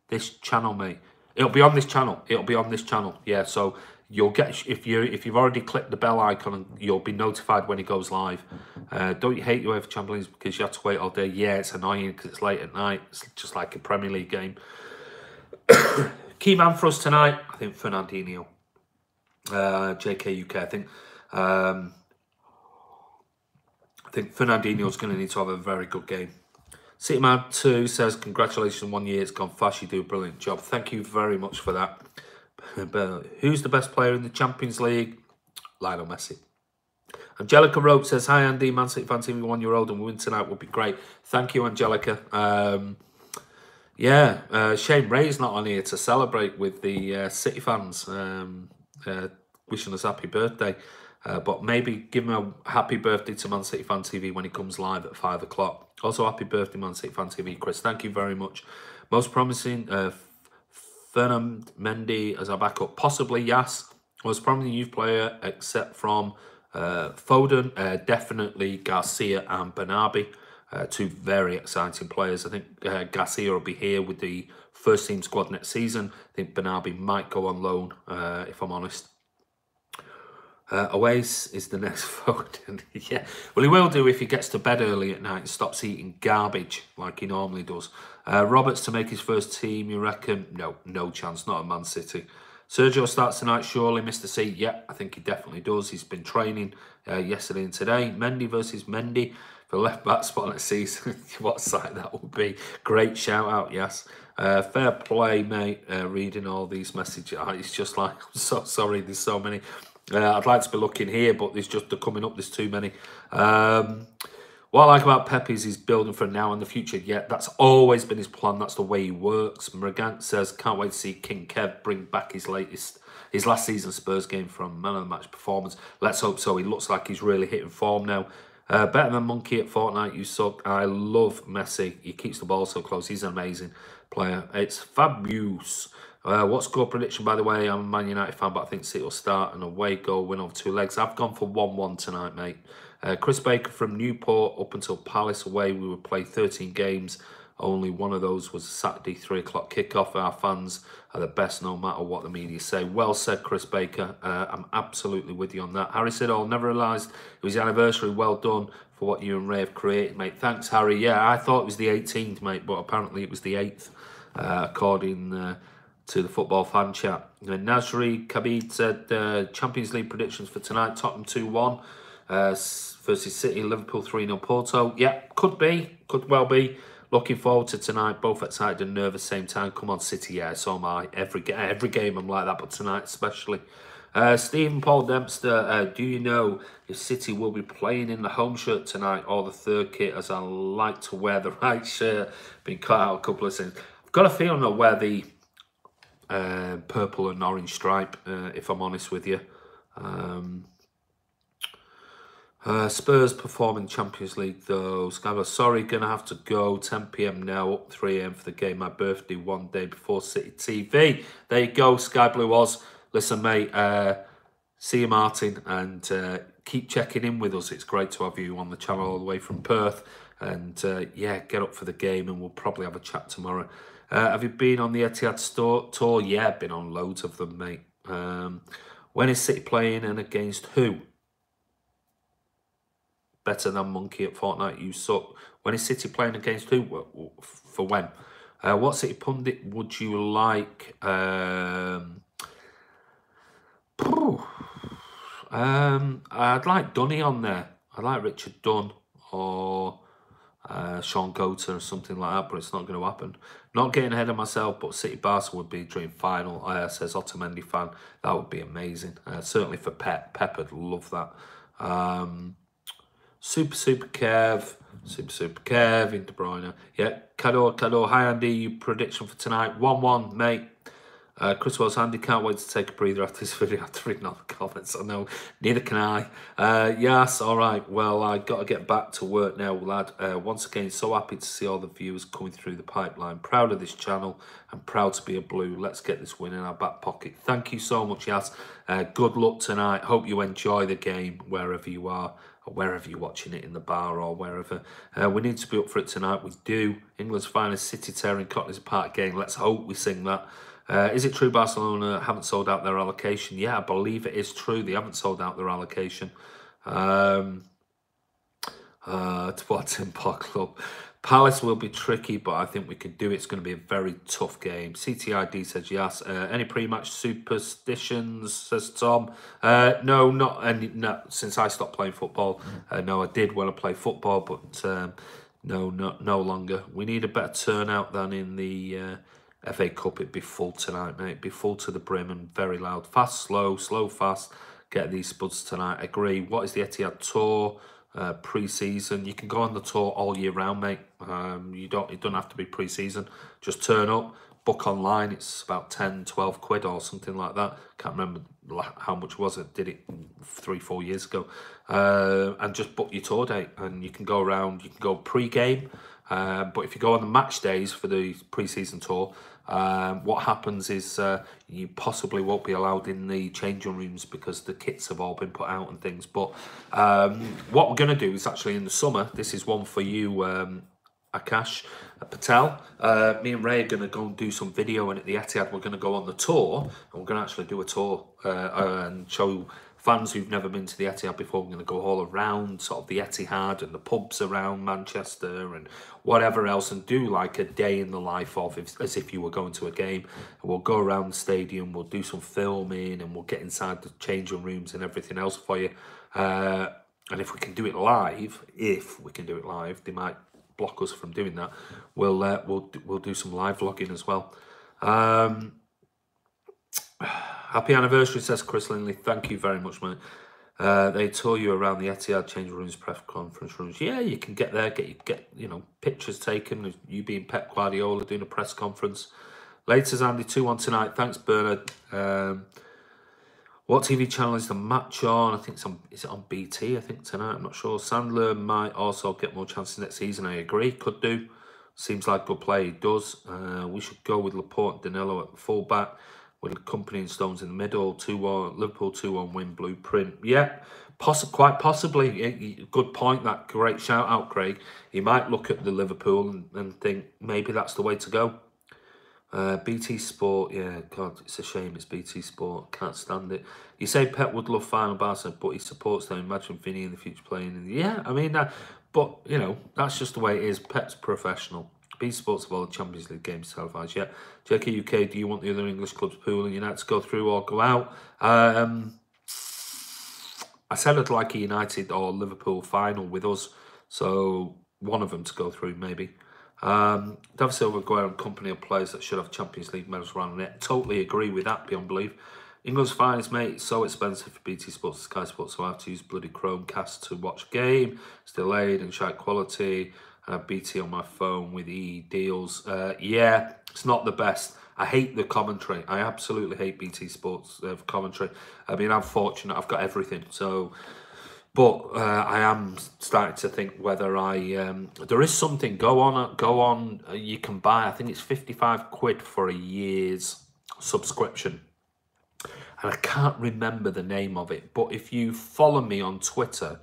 Speaker 1: this channel, mate? It'll be on this channel. It'll be on this channel. Yeah, so you'll get, if you've already clicked the bell icon, you'll be notified when it goes live. Don't you hate UEFA Champions League because you have to wait all day? Yeah, it's annoying because it's late at night. It's just like a Premier League game. Key man for us tonight, I think Fernandinho. JK UK, I think Fernandinho's going to need to have a very good game. City Man 2 says, congratulations, 1 year, it's gone fast, you do a brilliant job. Thank you very much for that. But who's the best player in the Champions League? Lionel Messi. Angelica Rope says, hi Andy, Man City fan TV, 1 year old, and we win tonight would be great. Thank you, Angelica. Shane Ray's not on here to celebrate with the City fans, wishing us happy birthday. But maybe give him a happy birthday to Man City Fan TV when he comes live at 5 o'clock. Also, happy birthday, Man City Fan TV, Chris. Thank you very much. Most promising, Fernand Mendy as our backup. Possibly, yes. Most promising youth player, except from Foden. Definitely Garcia and Bernabé. Two very exciting players. I think Garcia will be here with the first team squad next season. I think Bernabé might go on loan, if I'm honest. Oasis is the next Foden. Yeah, well, he will do if he gets to bed early at night and stops eating garbage like he normally does. Roberts to make his first team, you reckon? No chance, not at Man City. Sergio starts tonight, surely, Mr. C. Yeah, I think he definitely does. He's been training yesterday and today. Mendy versus Mendy for left back spot next season. What side that would be. Great shout out, yes. Fair play, mate, reading all these messages. It's just like, I'm so sorry, there's so many. I'd like to be looking here, but there's just coming up, there's too many. What I like about Pep is he's building for now and the future. Yeah, that's always been his plan. That's the way he works. Mragant says, can't wait to see King Kev bring back his last season Spurs game from man of the match performance. Let's hope so. He looks like he's really hitting form now. Better than Monkey at Fortnite, you suck. I love Messi. He keeps the ball so close. He's an amazing player. It's fabulous. What score prediction, by the way? I'm a Man United fan, but I think City will start an away goal, win over 2 legs. I've gone for 1-1 tonight, mate. Chris Baker from Newport up until Palace away. We would play 13 games. Only one of those was a Saturday 3 o'clock kickoff. Our fans are the best no matter what the media say. Well said, Chris Baker. I'm absolutely with you on that. Harry said, oh, never realised it was the anniversary. Well done for what you and Ray have created, mate. Thanks, Harry. Yeah, I thought it was the 18th, mate, but apparently it was the 8th, according to the football fan chat. Nasri Kabid said, Champions League predictions for tonight. Tottenham 2-1 versus City. Liverpool 3-0 Porto. Yeah, could be. Could well be. Looking forward to tonight. Both excited and nervous same time. Come on, City. Yeah, so am I. Every game I'm like that, but tonight especially. Stephen Paul Dempster, do you know if City will be playing in the home shirt tonight or the third kit, as I like to wear the right shirt? Been cut out a couple of things. I've got a feeling I'll wear the purple and orange stripe, if I'm honest with you. Spurs performing Champions League though. Skyler, sorry, gonna have to go. 10 PM now, up 3 AM for the game. My birthday 1 day before City TV. There you go, Sky Blue Oz. Listen, mate, see you, Martin, and keep checking in with us. It's great to have you on the channel all the way from Perth. And yeah, get up for the game and we'll probably have a chat tomorrow. Have you been on the Etihad tour? Yeah, been on loads of them, mate. When is City playing and against who? Better than Monkey at Fortnite, you suck. When is City playing against who? For when? What City pundit would you like? I'd like Dunny on there. I'd like Richard Dunn or Sean Gota or something like that, but it's not going to happen. Not getting ahead of myself, but City Barca would be a dream final. Says Otamendi fan. That would be amazing. Certainly for Pep. Pep would love that. Super Kev in De Bruyne. Yeah, Cador. Hi Andy, your prediction for tonight? 1-1, mate. Chris Wells, Andy, can't wait to take a breather after this video after reading all the comments. I know, neither can I. Yes, all right. Well, I got to get back to work now, lad. Once again, so happy to see all the viewers coming through the pipeline. Proud of this channel and proud to be a Blue. Let's get this win in our back pocket. Thank you so much, Yas. Good luck tonight. Hope you enjoy the game wherever you are, or wherever you're watching it, in the bar or wherever. We need to be up for it tonight. We do. England's finest, City tearing Cotton's apart again. Let's hope we sing that. Is it true Barcelona haven't sold out their allocation? Yeah, I believe it is true. They haven't sold out their allocation. To what Park Club. Palace will be tricky, but I think we can do it. It's going to be a very tough game. CTID says yes. Any pre-match superstitions, says Tom. No, not any. No, since I stopped playing football. No, I did when I played football, but no, no longer. We need a better turnout than in the FA Cup. It'd be full tonight, mate. It'd be full to the brim and very loud. Fast, slow, slow, fast. Get these spuds tonight. Agree. What is the Etihad Tour? Pre-season, you can go on the tour all year round, mate. It don't have to be pre-season. Just turn up, book online. It's about 10-12 quid or something like that. Can't remember how much was it. Did it 3-4 years ago. And just book your tour date, and you can go around. You can go pre-game, but if you go on the match days for the pre-season tour, what happens is you possibly won't be allowed in the changing rooms because the kits have all been put out and things. But what we're going to do is actually in the summer, this is one for you, Akash Patel. Me and Ray are going to go and do some video, and at the Etihad we're going to go on the tour, and we're going to actually do a tour and show fans who've never been to the Etihad before. We're going to go all around sort of the Etihad and the pubs around Manchester and whatever else, and do like a day in the life of as if you were going to a game. And we'll go around the stadium, we'll do some filming, and we'll get inside the changing rooms and everything else for you. And if we can do it live, they might block us from doing that. We'll do some live vlogging as well. Happy anniversary, says Chris Linley. Thank you very much, mate. They tour you around the Etihad changing rooms, press conference rooms. Yeah, you can get there, get pictures taken of you being Pep Guardiola doing a press conference. Later's Andy 2-1 tonight. Thanks, Bernard. What TV channel is the match on? I think is it on BT? I think tonight. I'm not sure. Sandler might also get more chances next season. I agree. Could do. Seems like good play. He does. We should go with Laporte and Danilo at the fullback, with Company and Stones in the middle. 2-1 Liverpool 2-1 win blueprint. Yeah, quite possibly. Good point. That great shout out, Craig. He might look at the Liverpool and think maybe that's the way to go. BT Sport, yeah, God, it's a shame it's BT Sport. Can't stand it. You say Pep would love final Barca, but he supports them. Imagine Vinny in the future playing. Yeah, I mean, but that's just the way it is. Pep's professional. BT Sports have all the Champions League games televised. Yeah, JK UK, do you want the other English clubs pool and United to go through or go out? I said I'd like a United or Liverpool final with us, so one of them to go through maybe. David Silva, Guerrero and company of players that should have Champions League medals around it. Totally agree with that beyond belief. England's finest, mate. It's so expensive for BT Sports and Sky Sports, so I have to use bloody Chromecast to watch a game. It's delayed and shite quality. I have BT on my phone with EE deals. Yeah, it's not the best. I hate the commentary. I absolutely hate BT Sports commentary. I mean, I'm fortunate. I've got everything. So... But I am starting to think whether there is something. Go on. You can buy. I think it's 55 quid for a year's subscription, and I can't remember the name of it. But if you follow me on Twitter,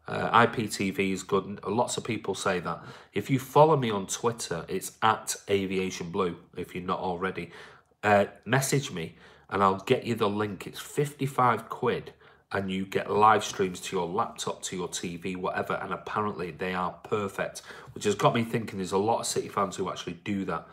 Speaker 1: IPTV is good. Lots of people say that. If you follow me on Twitter, it's at Aviation Blue. If you're not already, message me and I'll get you the link. It's 55 quid. And you get live streams to your laptop, to your TV, whatever, and apparently they are perfect, which has got me thinking there's a lot of City fans who actually do that,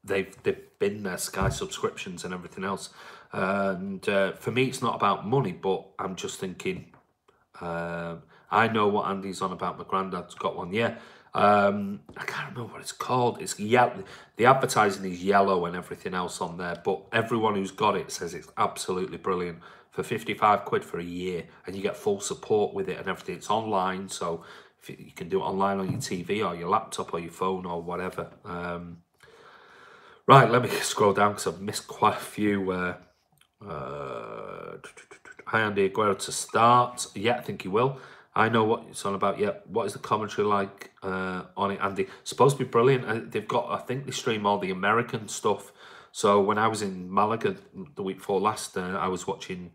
Speaker 1: they've been their Sky subscriptions and everything else, and for me it's not about money, but I'm just thinking, I know what Andy's on about. My granddad's got one, yeah. I can't remember what it's called. It's yellow. The advertising is yellow and everything else on there, but everyone who's got it says it's absolutely brilliant for 55 quid for a year, and you get full support with it and everything. It's online, so if you can do it online on your TV or your laptop or your phone or whatever. Right, let me scroll down because I've missed quite a few. Hi Andy, Aguero to start. Yeah, I think he will. I know what it's on about. Yeah, what is the commentary like on it, Andy? It's supposed to be brilliant. They've got, I think they stream all the American stuff. So when I was in Malaga the week before last, I was watching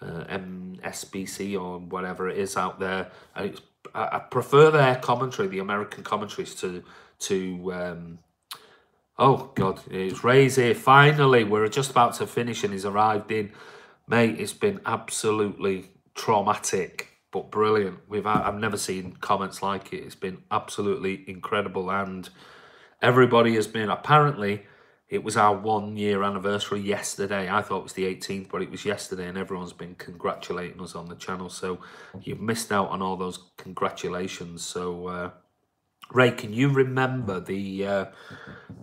Speaker 1: MSBC or whatever it is out there, and I prefer their commentary, the American commentaries, to Oh, God, it's Ray's here. Finally, we're just about to finish and he's arrived in. Mate, it's been absolutely traumatic, but brilliant. I've never seen comments like it. It's been absolutely incredible. And everybody has been, apparently, it was our 1 year anniversary yesterday. I thought it was the 18th, but it was yesterday, and everyone's been congratulating us on the channel. So you've missed out on all those congratulations. So, Ray, can you remember the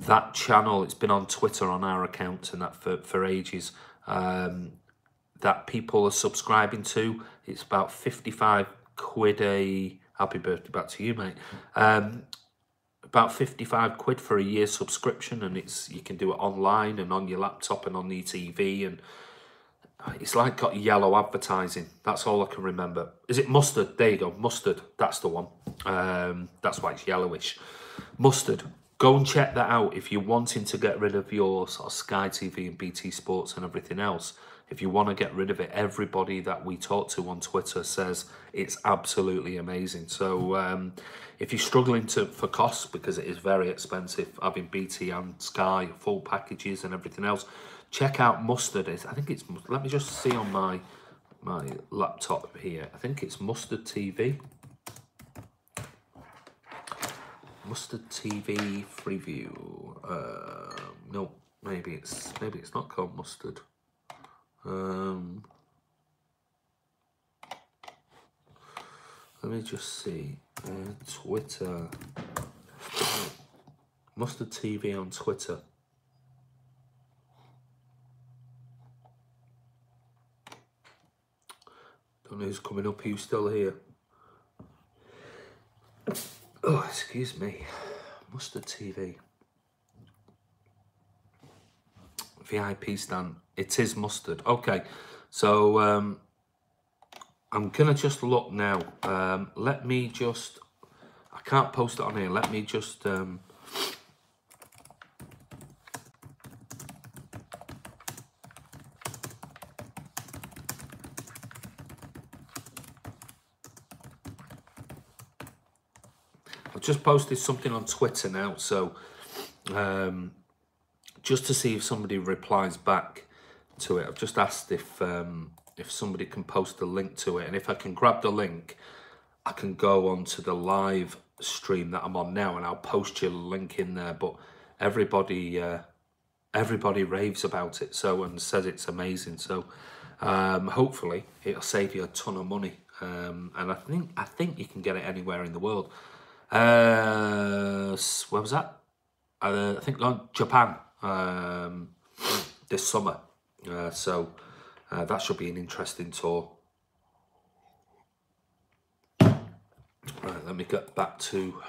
Speaker 1: that channel? It's been on Twitter on our account and that for ages. That people are subscribing to. It's about 55 quid a. Happy birthday back to you, mate. About 55 quid for a year subscription, and you can do it online and on your laptop and on your TV, and it's like got yellow advertising. That's all I can remember. Is it Mustard? There you go, Mustard. That's the one. That's why it's yellowish. Mustard. Go and check that out if you're wanting to get rid of your sort of Sky TV and BT Sports and everything else. If you want to get rid of it, everybody that we talk to on Twitter says it's absolutely amazing. So if you're struggling for costs, because it is very expensive, having BT and Sky full packages and everything else, check out Mustard. I think it's, let me just see on my laptop here. I think it's Mustard TV. Mustard TV Freeview. No, maybe it's not called Mustard. Let me just see. Twitter. Mustard TV on Twitter. Don't know who's coming up. Are you still here? Oh, excuse me. Mustard TV. VIP stand. It is Mustard. Okay, so I'm gonna just look now. Let me just. I can't post it on here. Let me just. I've just posted something on Twitter now, so just to see if somebody replies back to it. I've just asked if somebody can post a link to it, and if I can grab the link, I can go on to the live stream that I'm on now, and I'll post you a link in there. But everybody raves about it, so, and says it's amazing. So hopefully it'll save you a ton of money, and I think you can get it anywhere in the world. Where was that? I think Japan this summer. So that should be an interesting tour. Right, let me get back to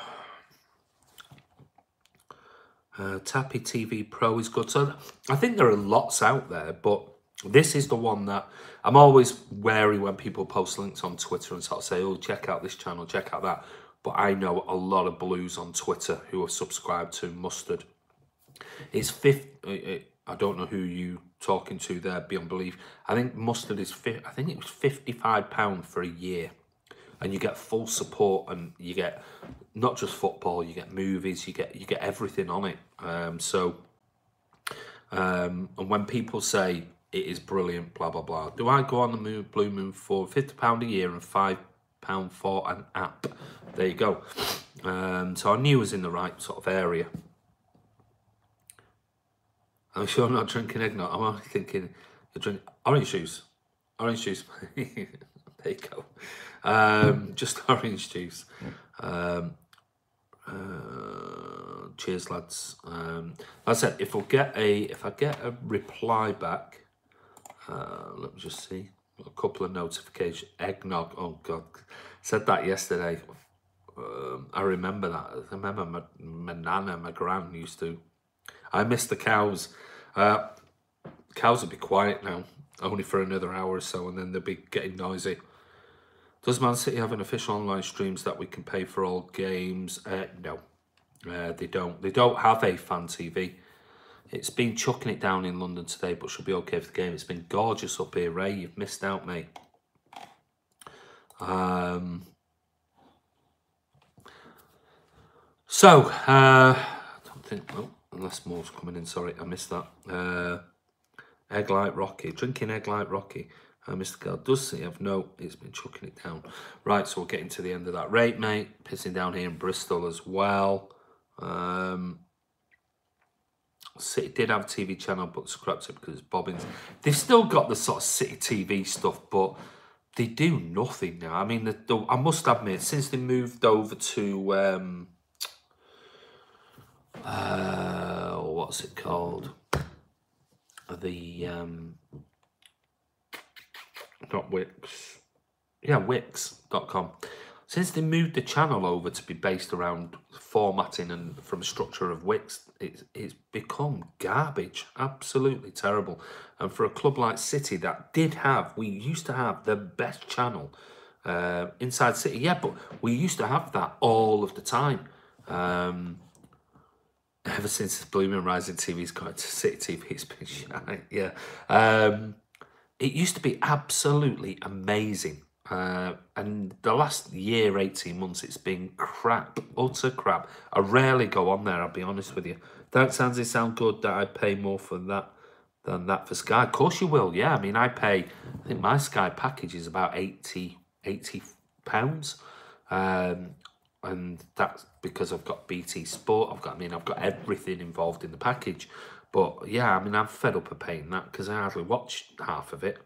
Speaker 1: Tappy TV Pro is good. So I think there are lots out there, but this is the one that I'm always wary when people post links on Twitter and sort of say, oh, check out this channel, check out that. But I know a lot of blues on Twitter who are subscribed to Mustard. It's I don't know who you talking to there, beyond belief. I think Mustard is I think it was £55 for a year, and you get full support, and you get not just football, you get movies, you get everything on it. And when people say it is brilliant, blah blah blah, do I go on the Blue Moon for £50 a year and £5 for an app? There you go. So I knew I was in the right sort of area. I'm sure I'm not drinking eggnog. I'm only thinking you're drinking orange juice. Orange juice. There you go. Just orange juice. Cheers, lads. Like I said, if I get a reply back, let me just see. A couple of notifications. Eggnog. Oh God, said that yesterday. I remember that. I remember my nana, my gran used to. I miss the cows. Cows will be quiet now, only for another hour or so, and then they'll be getting noisy. Does Man City have an official online streams that we can pay for all games? No, they don't. They don't have a fan TV. It's been chucking it down in London today, but should be okay for the game. It's been gorgeous up here, Ray. You've missed out, mate. So, I don't think. Oh, unless more's coming in, sorry, I missed that. Egg like Rocky, drinking egg like Rocky. Mr. Girl does see I've no, it's been chucking it down. Right, so we're getting to the end of that rate, mate. Pissing down here in Bristol as well. City did have a TV channel, but scrapped it because it's bobbins. They've still got the sort of City TV stuff, but they do nothing now. I mean, I must admit, since they moved over to what's it called? The not Wix, yeah, Wix.com. Since they moved the channel over to be based around formatting and from structure of Wix, it's become garbage, absolutely terrible. And for a club like City that we used to have the best channel inside City, yeah, but we used to have that all of the time. Ever since Blooming Rising TV's got to City TV, it's been shite, yeah. It used to be absolutely amazing. And the last year, 18 months, it's been crap, utter crap. I rarely go on there, I'll be honest with you. That sounds good that I pay more for that than that for Sky. Of course you will, yeah. I mean, I think my Sky package is about £80. And that's because I've got BT Sport. I've got everything involved in the package. But yeah, I mean, I'm fed up of paying that because I hardly watch half of it.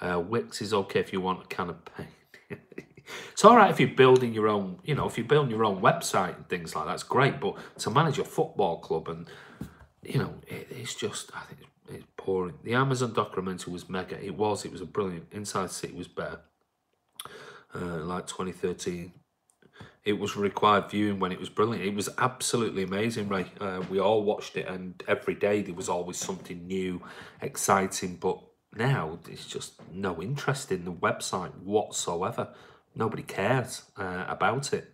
Speaker 1: Wix is okay if you want a can of paint. It's all right if you're building your own, if you're building your own website and things like that, it's great. But to manage a football club and, it's just, I think it's boring. The Amazon documentary was mega. It was a brilliant. Inside City was better. Like 2013. It was required viewing when it was brilliant. It was absolutely amazing, Ray. We all watched it, and every day there was always something new, exciting. But now there's just no interest in the website whatsoever. Nobody cares about it.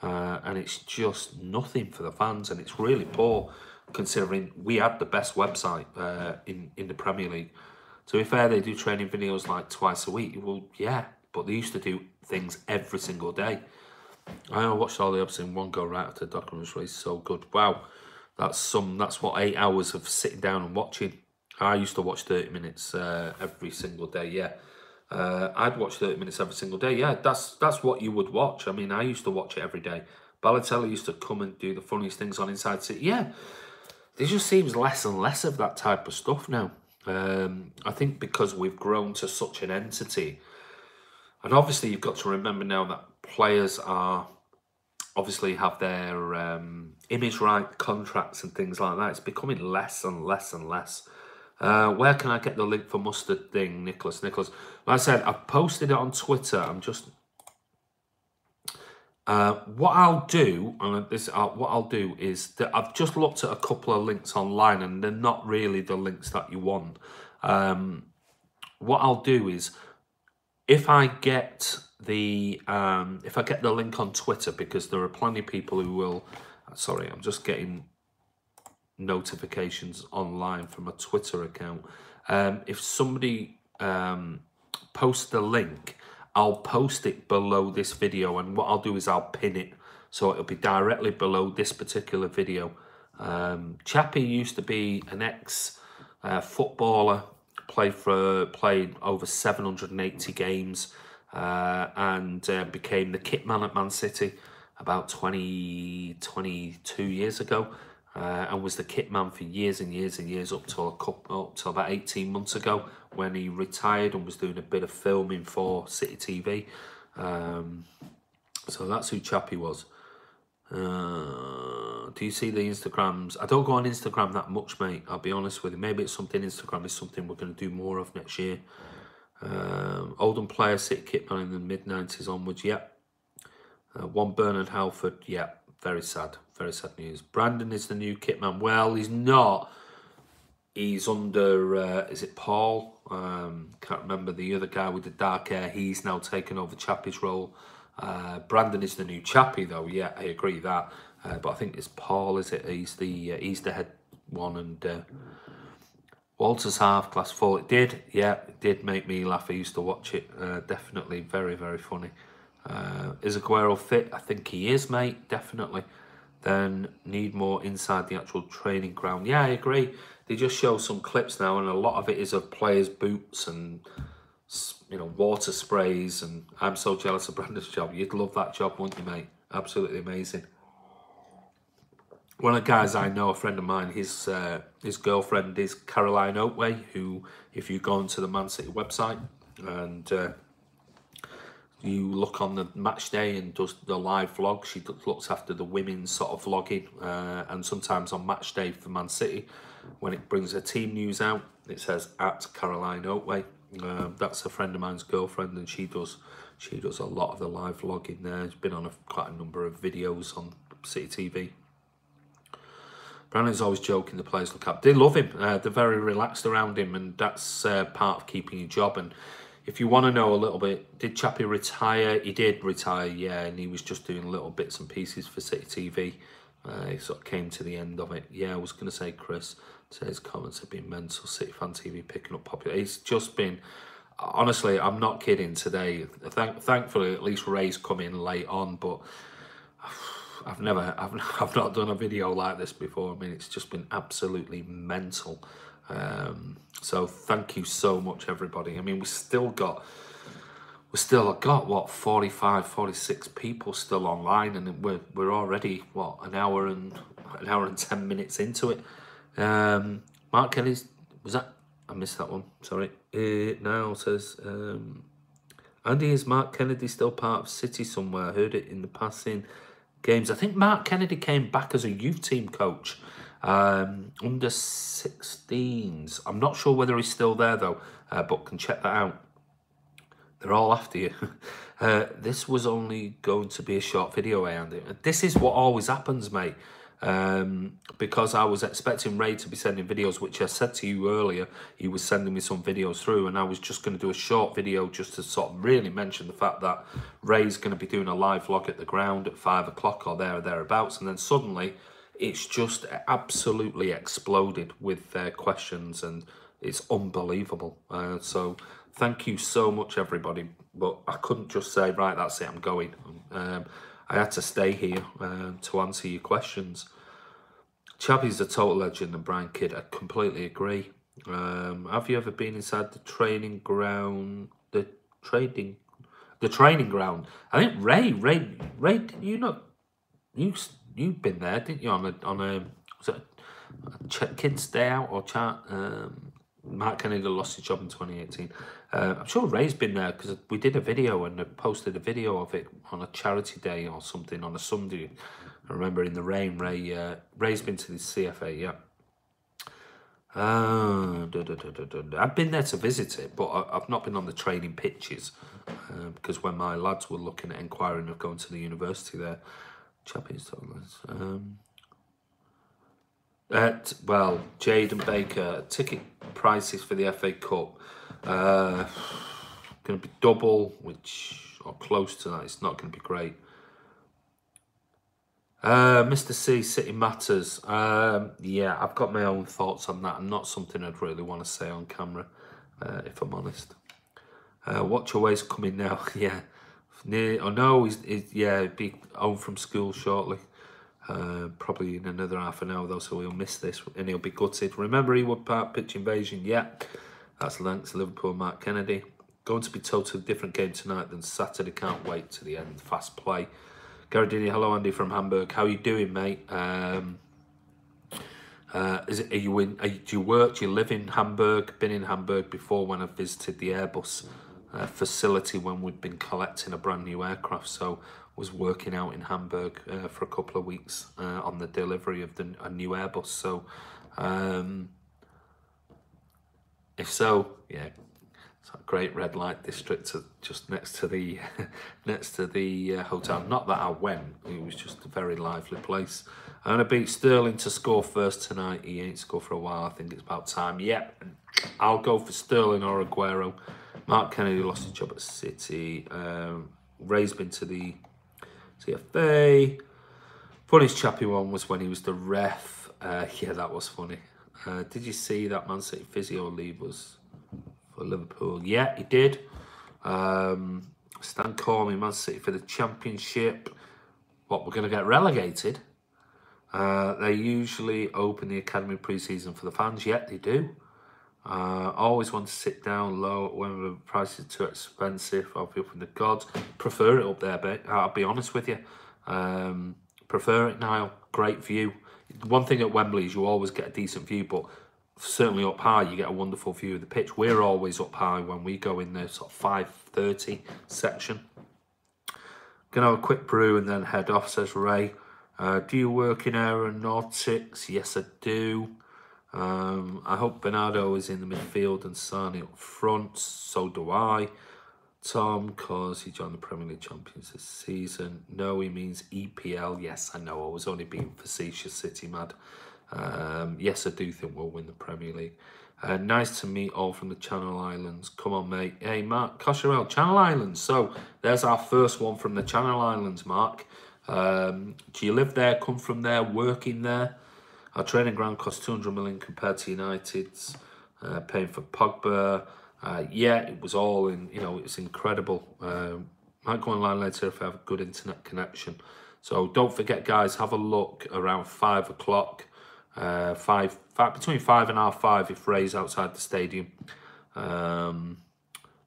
Speaker 1: And it's just nothing for the fans, and it's really poor considering we had the best website in the Premier League. To be fair, they do training videos like twice a week. Well, yeah, but they used to do things every single day. I watched all the episodes in one go right after the documentary was released. So good. Wow. That's what 8 hours of sitting down and watching. I used to watch 30 minutes every single day, yeah. I'd watch 30 minutes every single day, yeah. That's what you would watch. I mean, I used to watch it every day. Balotelli used to come and do the funniest things on Inside City. Yeah, there just seems less and less of that type of stuff now. I think because we've grown to such an entity. And obviously you've got to remember now that players obviously have their image right, contracts and things like that. It's becoming less and less and less. Where can I get the link for Mustard thing, Nicholas? Like I said, I've posted it on Twitter. I'm just... what I'll do is that I've just looked at a couple of links online and they're not really the links that you want. What I'll do is... If I get the link on Twitter, because there are plenty of people who will, sorry, I'm just getting notifications online from a Twitter account. If somebody posts the link, I'll post it below this video, and what I'll do is I'll pin it so it'll be directly below this particular video. Chappie used to be an ex-footballer. Played over 780 games and became the kit man at Man City about 22 years ago, and was the kit man for years and years and years up till about 18 months ago when he retired and was doing a bit of filming for City TV. So that's who Chappie was. Do you see the Instagrams? I don't go on Instagram that much, mate. I'll be honest with you. Maybe it's something, Instagram is something we're going to do more of next year. Oldham player, City kitman in the mid-90s onwards, yep. One Bernard Halford, yeah. Very sad news. Brandon is the new kitman. Well, he's not. He's under, is it Paul? Can't remember the other guy with the dark hair. He's now taken over Chappie's role. Brandon is the new Chappie, though. Yeah, I agree with that. But I think it's Paul, is it? He's the head one, and Walter's half class full. It did make me laugh. I used to watch it. Definitely very, very funny. Is Aguero fit? I think he is, mate. Definitely. then need more inside the actual training ground. Yeah, I agree. They just show some clips now, and a lot of it is of players' boots and, you know, water sprays. And I'm so jealous of Brandon's job. You'd love that job, wouldn't you, mate? Absolutely amazing. One of the guys I know, a friend of mine, his girlfriend is Caroline Oatway, who, if you go onto the Man City website and you look on the match day and does the live vlog, she looks after the women's sort of vlogging, and sometimes on match day for Man City, when it brings her team news out, it says at Caroline Oatway. That's a friend of mine's girlfriend, and she does a lot of the live vlogging there. She's been on quite a number of videos on City TV. Brandon's always joking, the players look up. They love him. They're very relaxed around him, and that's part of keeping your job. And if you want to know a little bit, did Chappie retire? He did retire, yeah, and he was just doing little bits and pieces for City TV. He sort of came to the end of it. Yeah, I was going to say, Chris, his comments have been mental. City Fan TV picking up popular. He's just been, honestly, I'm not kidding today. Thankfully, at least Ray's come in late on, but I've not done a video like this before. I mean, it's just been absolutely mental. So thank you so much, everybody. I mean, we still got what, 45, 46 people still online, and we're already what, an hour and 10 minutes into it. Mark Kelly's, was that, I missed that one, sorry. It now says Andy, is Mark Kennedy still part of City somewhere? I heard it in the passing games. I think Mark Kennedy came back as a youth team coach, under 16s. I'm not sure whether he's still there though, but can check that out. They're all after you. This was only going to be a short video, Andy. This is what always happens, mate. Because I was expecting Ray to be sending videos, which I said to you earlier, he was sending me some videos through, and I was just going to do a short video just to sort of really mention the fact that Ray's going to be doing a live vlog at the ground at 5 o'clock or there or thereabouts, and then suddenly it's just absolutely exploded with questions, and it's unbelievable. So thank you so much, everybody, but I couldn't just say, right, that's it, I'm going. I had to stay here to answer your questions. Chappie's a total legend, and Brian Kidd, I completely agree. Have you ever been inside the training ground? The training ground. I think Ray, you know, you've been there, didn't you? On a was it a kids' day out or chat? Mark Kennedy lost his job in 2018. I'm sure Ray's been there because we did a video and I posted a video of it on a charity day or something on a Sunday. I remember in the rain, Ray's been to the CFA, yeah. I've been there to visit it, but I've not been on the training pitches because when my lads were looking at inquiring of going to the university there, Chappie's told us. Well, Jade and Baker, ticket prices for the FA Cup going to be double, or close to that. It's not going to be great. Mr. C, City Matters. Yeah, I've got my own thoughts on that, and not something I'd really want to say on camera, if I'm honest. Watch your ways coming now. Yeah, no, he'll be home from school shortly. Probably in another half an hour though, so he'll miss this and he'll be gutted. Remember, he would part pitch invasion. Yeah, that's thanks to Liverpool, Mark Kennedy. Going to be totally different game tonight than Saturday. Can't wait to the end. Fast play. Gary Dini, hello Andy from Hamburg. How you doing, mate? Do you work? Do you live in Hamburg? Been in Hamburg before when I visited the Airbus facility when we'd been collecting a brand new aircraft. So was working out in Hamburg for a couple of weeks on the delivery of a new Airbus. So if so, yeah, it's a great red light district just next to the hotel. Not that I went, it was just a very lively place. I'm gonna beat Sterling to score first tonight. He ain't scored for a while. I think it's about time. Yep, I'll go for Sterling or Aguero. Mark Kennedy lost his job at City. Ray's been to the CFA. Funniest Chappie one was when he was the ref. Yeah, that was funny. Did you see that Man City physio leave was for Liverpool? Yeah, he did. Stan Cormy, Man City for the Championship. What, we're going to get relegated? They usually open the academy pre-season for the fans. Yet they do. Always want to sit down low when the price is too expensive. I'll be up in the gods. Prefer it up there, but I'll be honest with you. Prefer it now. Great view. One thing at Wembley is you always get a decent view, but certainly up high you get a wonderful view of the pitch. We're always up high when we go in the sort of 5:30 section. Gonna have a quick brew and then head off, says Ray. Do you work in aeronautics? Yes, I do. I hope Bernardo is in the midfield and Sane up front. So do I. Tom, because he joined the Premier League Champions this season. No, he means EPL. Yes, I know. I was only being facetious, City mad. Yes, I do think we'll win the Premier League. Nice to meet all from the Channel Islands. Come on, mate. Hey, Mark Cosherell, Channel Islands. So there's our first one from the Channel Islands, Mark. Do you live there, come from there, working there? Our training ground costs 200 million compared to United's, paying for Pogba. Yeah, it was all in, you know, it's incredible. Might go online later if I have a good internet connection. So don't forget, guys, have a look around 5 o'clock. Between 5 and half 5 if Ray's outside the stadium. Beyond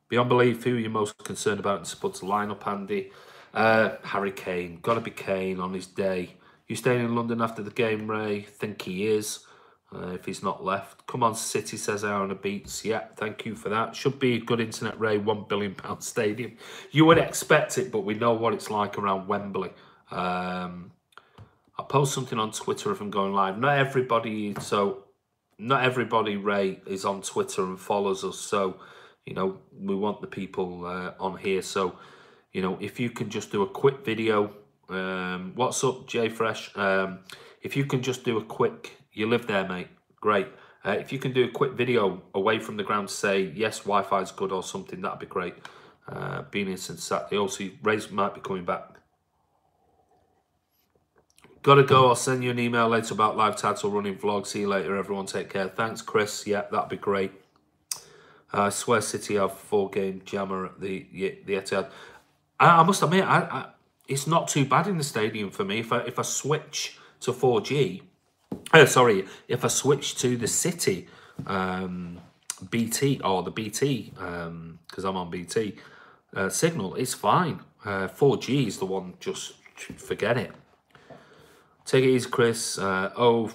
Speaker 1: belief, who are you most concerned about in Spud's lineup, Andy? Harry Kane. Got to be Kane on his day. You staying in London after the game, Ray? Think he is. If he's not left. Come on, City, says Aaron Beats. Yeah, thank you for that. Should be good internet, Ray. £1 billion stadium. You would expect it, but we know what it's like around Wembley. I'll post something on Twitter if I'm going live. Not everybody, Ray, is on Twitter and follows us. So, you know, we want the people on here. So, you know, if you can just do a quick video. What's up, Jay Fresh? If you can just do a quick, you live there, mate. Great. If you can do a quick video away from the ground to say, yes, Wi-Fi is good or something, that'd be great. Being here since Saturday. Also, Ray's might be coming back. Gotta go. I'll send you an email later about live title running vlog. See you later, everyone. Take care. Thanks, Chris. Yeah, that'd be great. I swear City have 4-game jammer at the Etihad. I must admit, it's not too bad in the stadium for me. If I switch to 4G, if I switch to the City BT or the BT, because I'm on BT signal, it's fine. 4G is the one. Just forget it. Take it easy, Chris. Oh,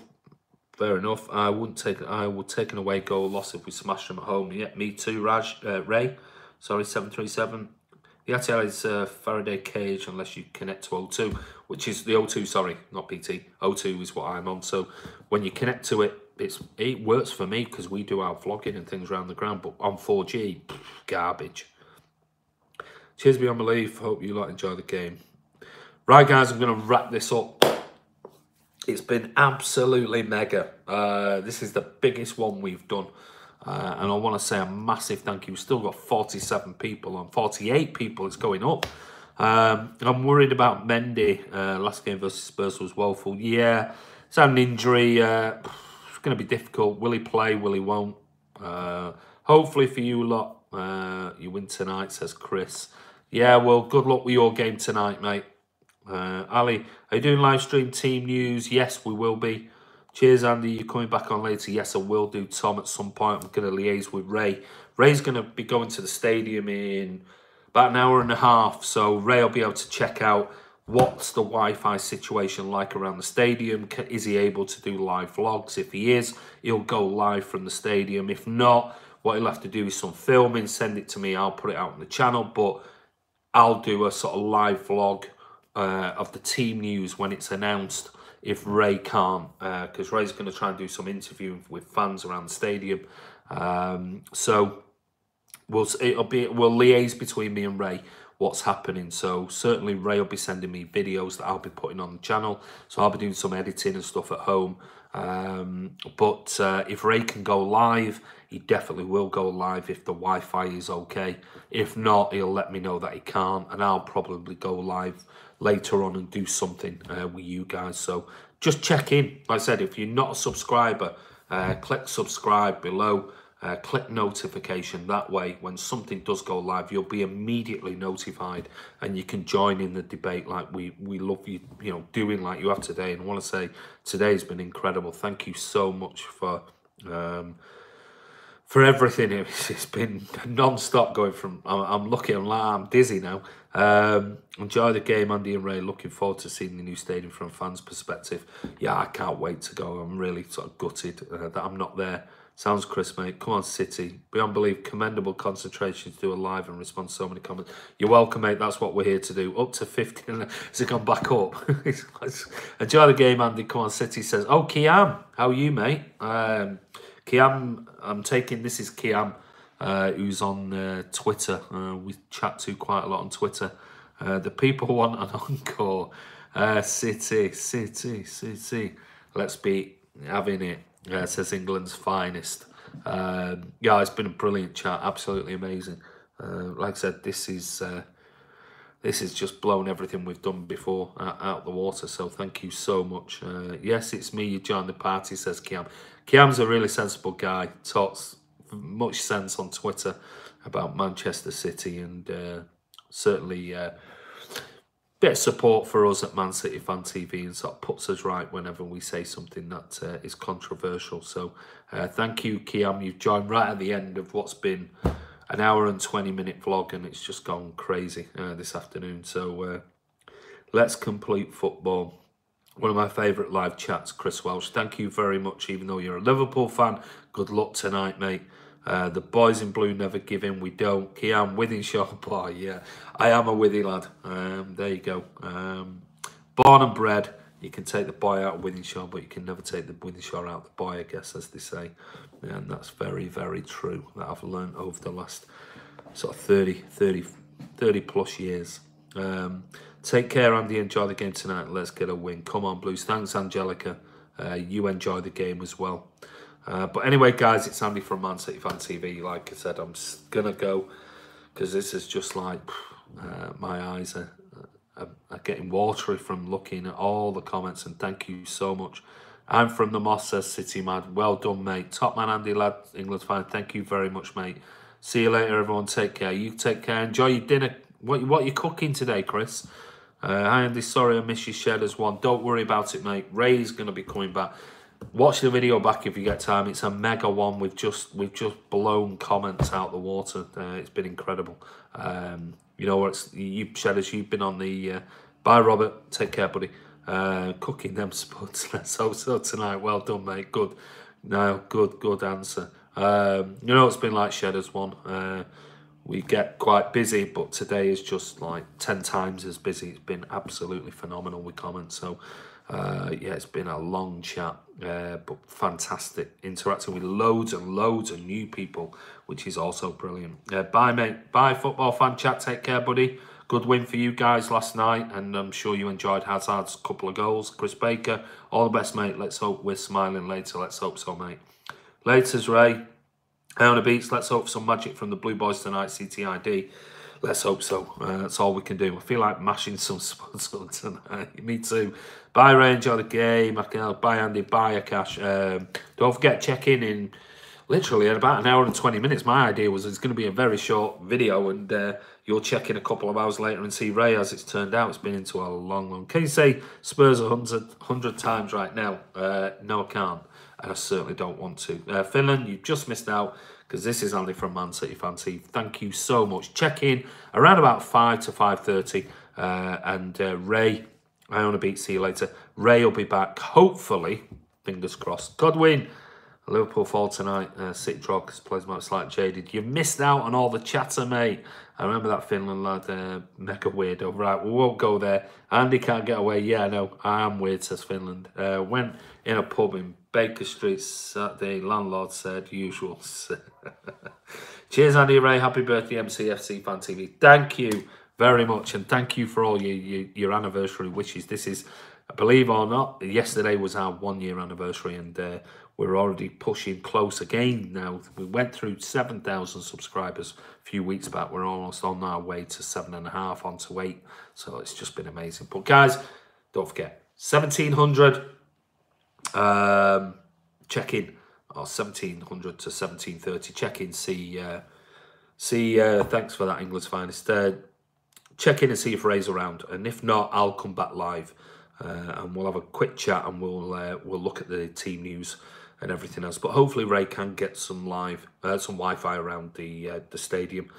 Speaker 1: fair enough. I would take an away goal loss if we smashed them at home. Yeah, me too, Ray. Sorry, 737. The Etihad is Faraday cage unless you connect to O2, which is the O2. Sorry, not BT. O2 is what I'm on. So when you connect to it, it works for me because we do our vlogging and things around the ground. But on 4G, garbage. Cheers beyond belief. Hope you enjoy the game. Right, guys, I'm going to wrap this up. It's been absolutely mega. This is the biggest one we've done. And I want to say a massive thank you. We've still got 47 people on 48 people. It's going up. I'm worried about Mendy. Last game versus Spurs was woeful. Yeah, it's had an injury. It's going to be difficult. Will he play? Will he won't? Hopefully for you lot, you win tonight, says Chris. Yeah, well, good luck with your game tonight, mate. Ali, are you doing live stream team news? Yes, we will be. Cheers, Andy. You're coming back on later. Yes, I will do, Tom, at some point. I'm going to liaise with Ray. Ray's going to be going to the stadium in about an hour and a half. So Ray will be able to check out what's the Wi-Fi situation like around the stadium. Is he able to do live vlogs? If he is, he'll go live from the stadium. If not, what he'll have to do is some filming. Send it to me. I'll put it out on the channel. But I'll do a sort of live vlog of the team news when it's announced, if Ray can't, because Ray's going to try and do some interviewing with fans around the stadium. So we'll liaise between me and Ray what's happening. So certainly Ray will be sending me videos that I'll be putting on the channel. So I'll be doing some editing and stuff at home. But if Ray can go live, he definitely will go live if the Wi-Fi is okay. If not, he'll let me know that he can't, and I'll probably go live later on and do something with you guys. So just check in. Like I said, if you're not a subscriber, click subscribe below. click notification. That way, when something does go live, you'll be immediately notified, and you can join in the debate like we love you, doing like you have today. And I want to say today's been incredible. Thank you so much for everything. It's been non-stop going from, I'm dizzy now. Enjoy the game, Andy and Ray. Looking forward to seeing the new stadium from a fan's perspective. Yeah, I can't wait to go. I'm really sort of gutted that I'm not there. Sounds Chris, mate. Come on, City. Beyond belief, commendable concentration to do a live and respond to so many comments. You're welcome, mate. That's what we're here to do. Up to 50. Has it gone back up? Enjoy the game, Andy. Come on, City says. Oh, Kiam. How are you, mate? Kiam, I'm taking, this is Kiam, who's on Twitter. We chat to quite a lot on Twitter. The people want an encore. City. Let's be having it, says England's finest. Yeah, it's been a brilliant chat, absolutely amazing. Like I said, this is just blown everything we've done before out the water, so thank you so much. Yes, it's me, you joined the party, says Kiam. Kiam's a really sensible guy, talks much sense on Twitter about Manchester City, and certainly bit of support for us at Man City Fan TV, and sort of puts us right whenever we say something that is controversial. So thank you, Kiam. You've joined right at the end of what's been an hour and 20-minute vlog, and it's just gone crazy this afternoon. So let's complete football. One of my favourite live chats, Chris Welsh. Thank you very much, even though you're a Liverpool fan. Good luck tonight, mate. The boys in blue never give in, we don't. Kian Withenshaw, boy, yeah. I am a Withy lad. There you go. Born and bred. You can take the boy out of Withenshaw, but you can never take the Withenshaw out of the boy, I guess, as they say. And that's very, very true. That I've learned over the last sort of 30 plus years. Take care, Andy. Enjoy the game tonight. Let's get a win. Come on, Blues. Thanks, Angelica. You enjoy the game as well. But anyway, guys, it's Andy from Man City Fan TV. Like I said, I'm going to go because this is just like my eyes are getting watery from looking at all the comments. And thank you so much. I'm from the Moss, says City Mad. Well done, mate. Top man, Andy, lad. England's fan. Thank you very much, mate. See you later, everyone. Take care. You take care. Enjoy your dinner. What are you cooking today, Chris? Hi, Andy. Sorry I missed your shed as one. Don't worry about it, mate. Ray's going to be coming back. Watch the video back if you get time. It's a mega one. We've just blown comments out the water. It's been incredible. You know what? You Shedders, you've been on the. Bye, Robert. Take care, buddy. Cooking them spuds. Let's hope so tonight. Well done, mate. Good. No, good answer. You know it's been like Shedders one. We get quite busy, but today is just like 10 times as busy. It's been absolutely phenomenal with comments. So, yeah, it's been a long chat, but fantastic. Interacting with loads and loads of new people, which is also brilliant. Bye, mate. Bye, football fan chat. Take care, buddy. Good win for you guys last night, and I'm sure you enjoyed Hazard's couple of goals. Chris Baker, all the best, mate. Let's hope we're smiling later. Let's hope so, mate. Laters, Ray. On the beats, let's hope for some magic from the Blue Boys tonight, CTID. Let's hope so. That's all we can do. I feel like mashing some spots on tonight. Me too. Bye, Ray. Enjoy the game. Bye, Andy. Bye, Akash. Don't forget, check in literally in about an hour and 20 minutes. My idea was it's going to be a very short video, and you'll check in a couple of hours later and see Ray. As it's turned out, it's been into a long. Can you say Spurs 100 times right now? No, I can't. And I certainly don't want to. Finland, you've just missed out because this is Andy from Man City Fan TV. Thank you so much. Check in around about 5 to 5:30. And Ray, I want to beat. See you later. Ray will be back, hopefully. Fingers crossed. Godwin, Liverpool fall tonight. City draw because plays might slightly jaded. You missed out on all the chatter, mate. I remember that Finland lad, mega weirdo. Right, we won't go there. Andy can't get away. Yeah, no, I am weird, says Finland. Went in a pub in Baker Street Saturday. Landlord said, usual. Cheers, Andy Ray. Happy birthday, MCFC Fan TV. Thank you very much, and thank you for all your anniversary wishes. This is, believe it or not, yesterday was our 1 year anniversary, and we're already pushing close again now. We went through 7,000 subscribers a few weeks back. We're almost on our way to 7.5, on to 8. So it's just been amazing. But guys, don't forget, 1,700. Check in or 1700 to 1730. Check in, see. Thanks for that, England's finest. Check in and see if Ray's around, and if not, I'll come back live, and we'll have a quick chat, and we'll look at the team news and everything else. But hopefully Ray can get some Wi-Fi around the stadium,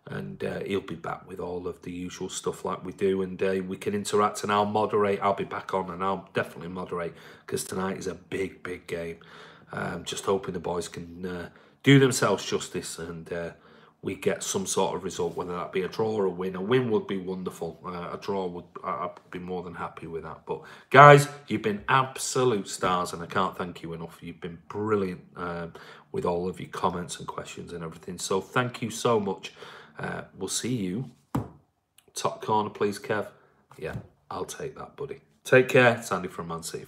Speaker 1: and he'll be back with all of the usual stuff like we do, and we can interact, and I'll moderate. I'll be back on, and I'll definitely moderate, because tonight is a big game. Just hoping the boys can do themselves justice, and we get some sort of result, whether that be a draw or a win. A win would be wonderful. A draw would, I'd be more than happy with that. But guys, you've been absolute stars, and I can't thank you enough. You've been brilliant with all of your comments and questions and everything. So thank you so much. We'll see you. Top corner, please, Kev. Yeah, I'll take that, buddy. Take care. Sandy from Man City.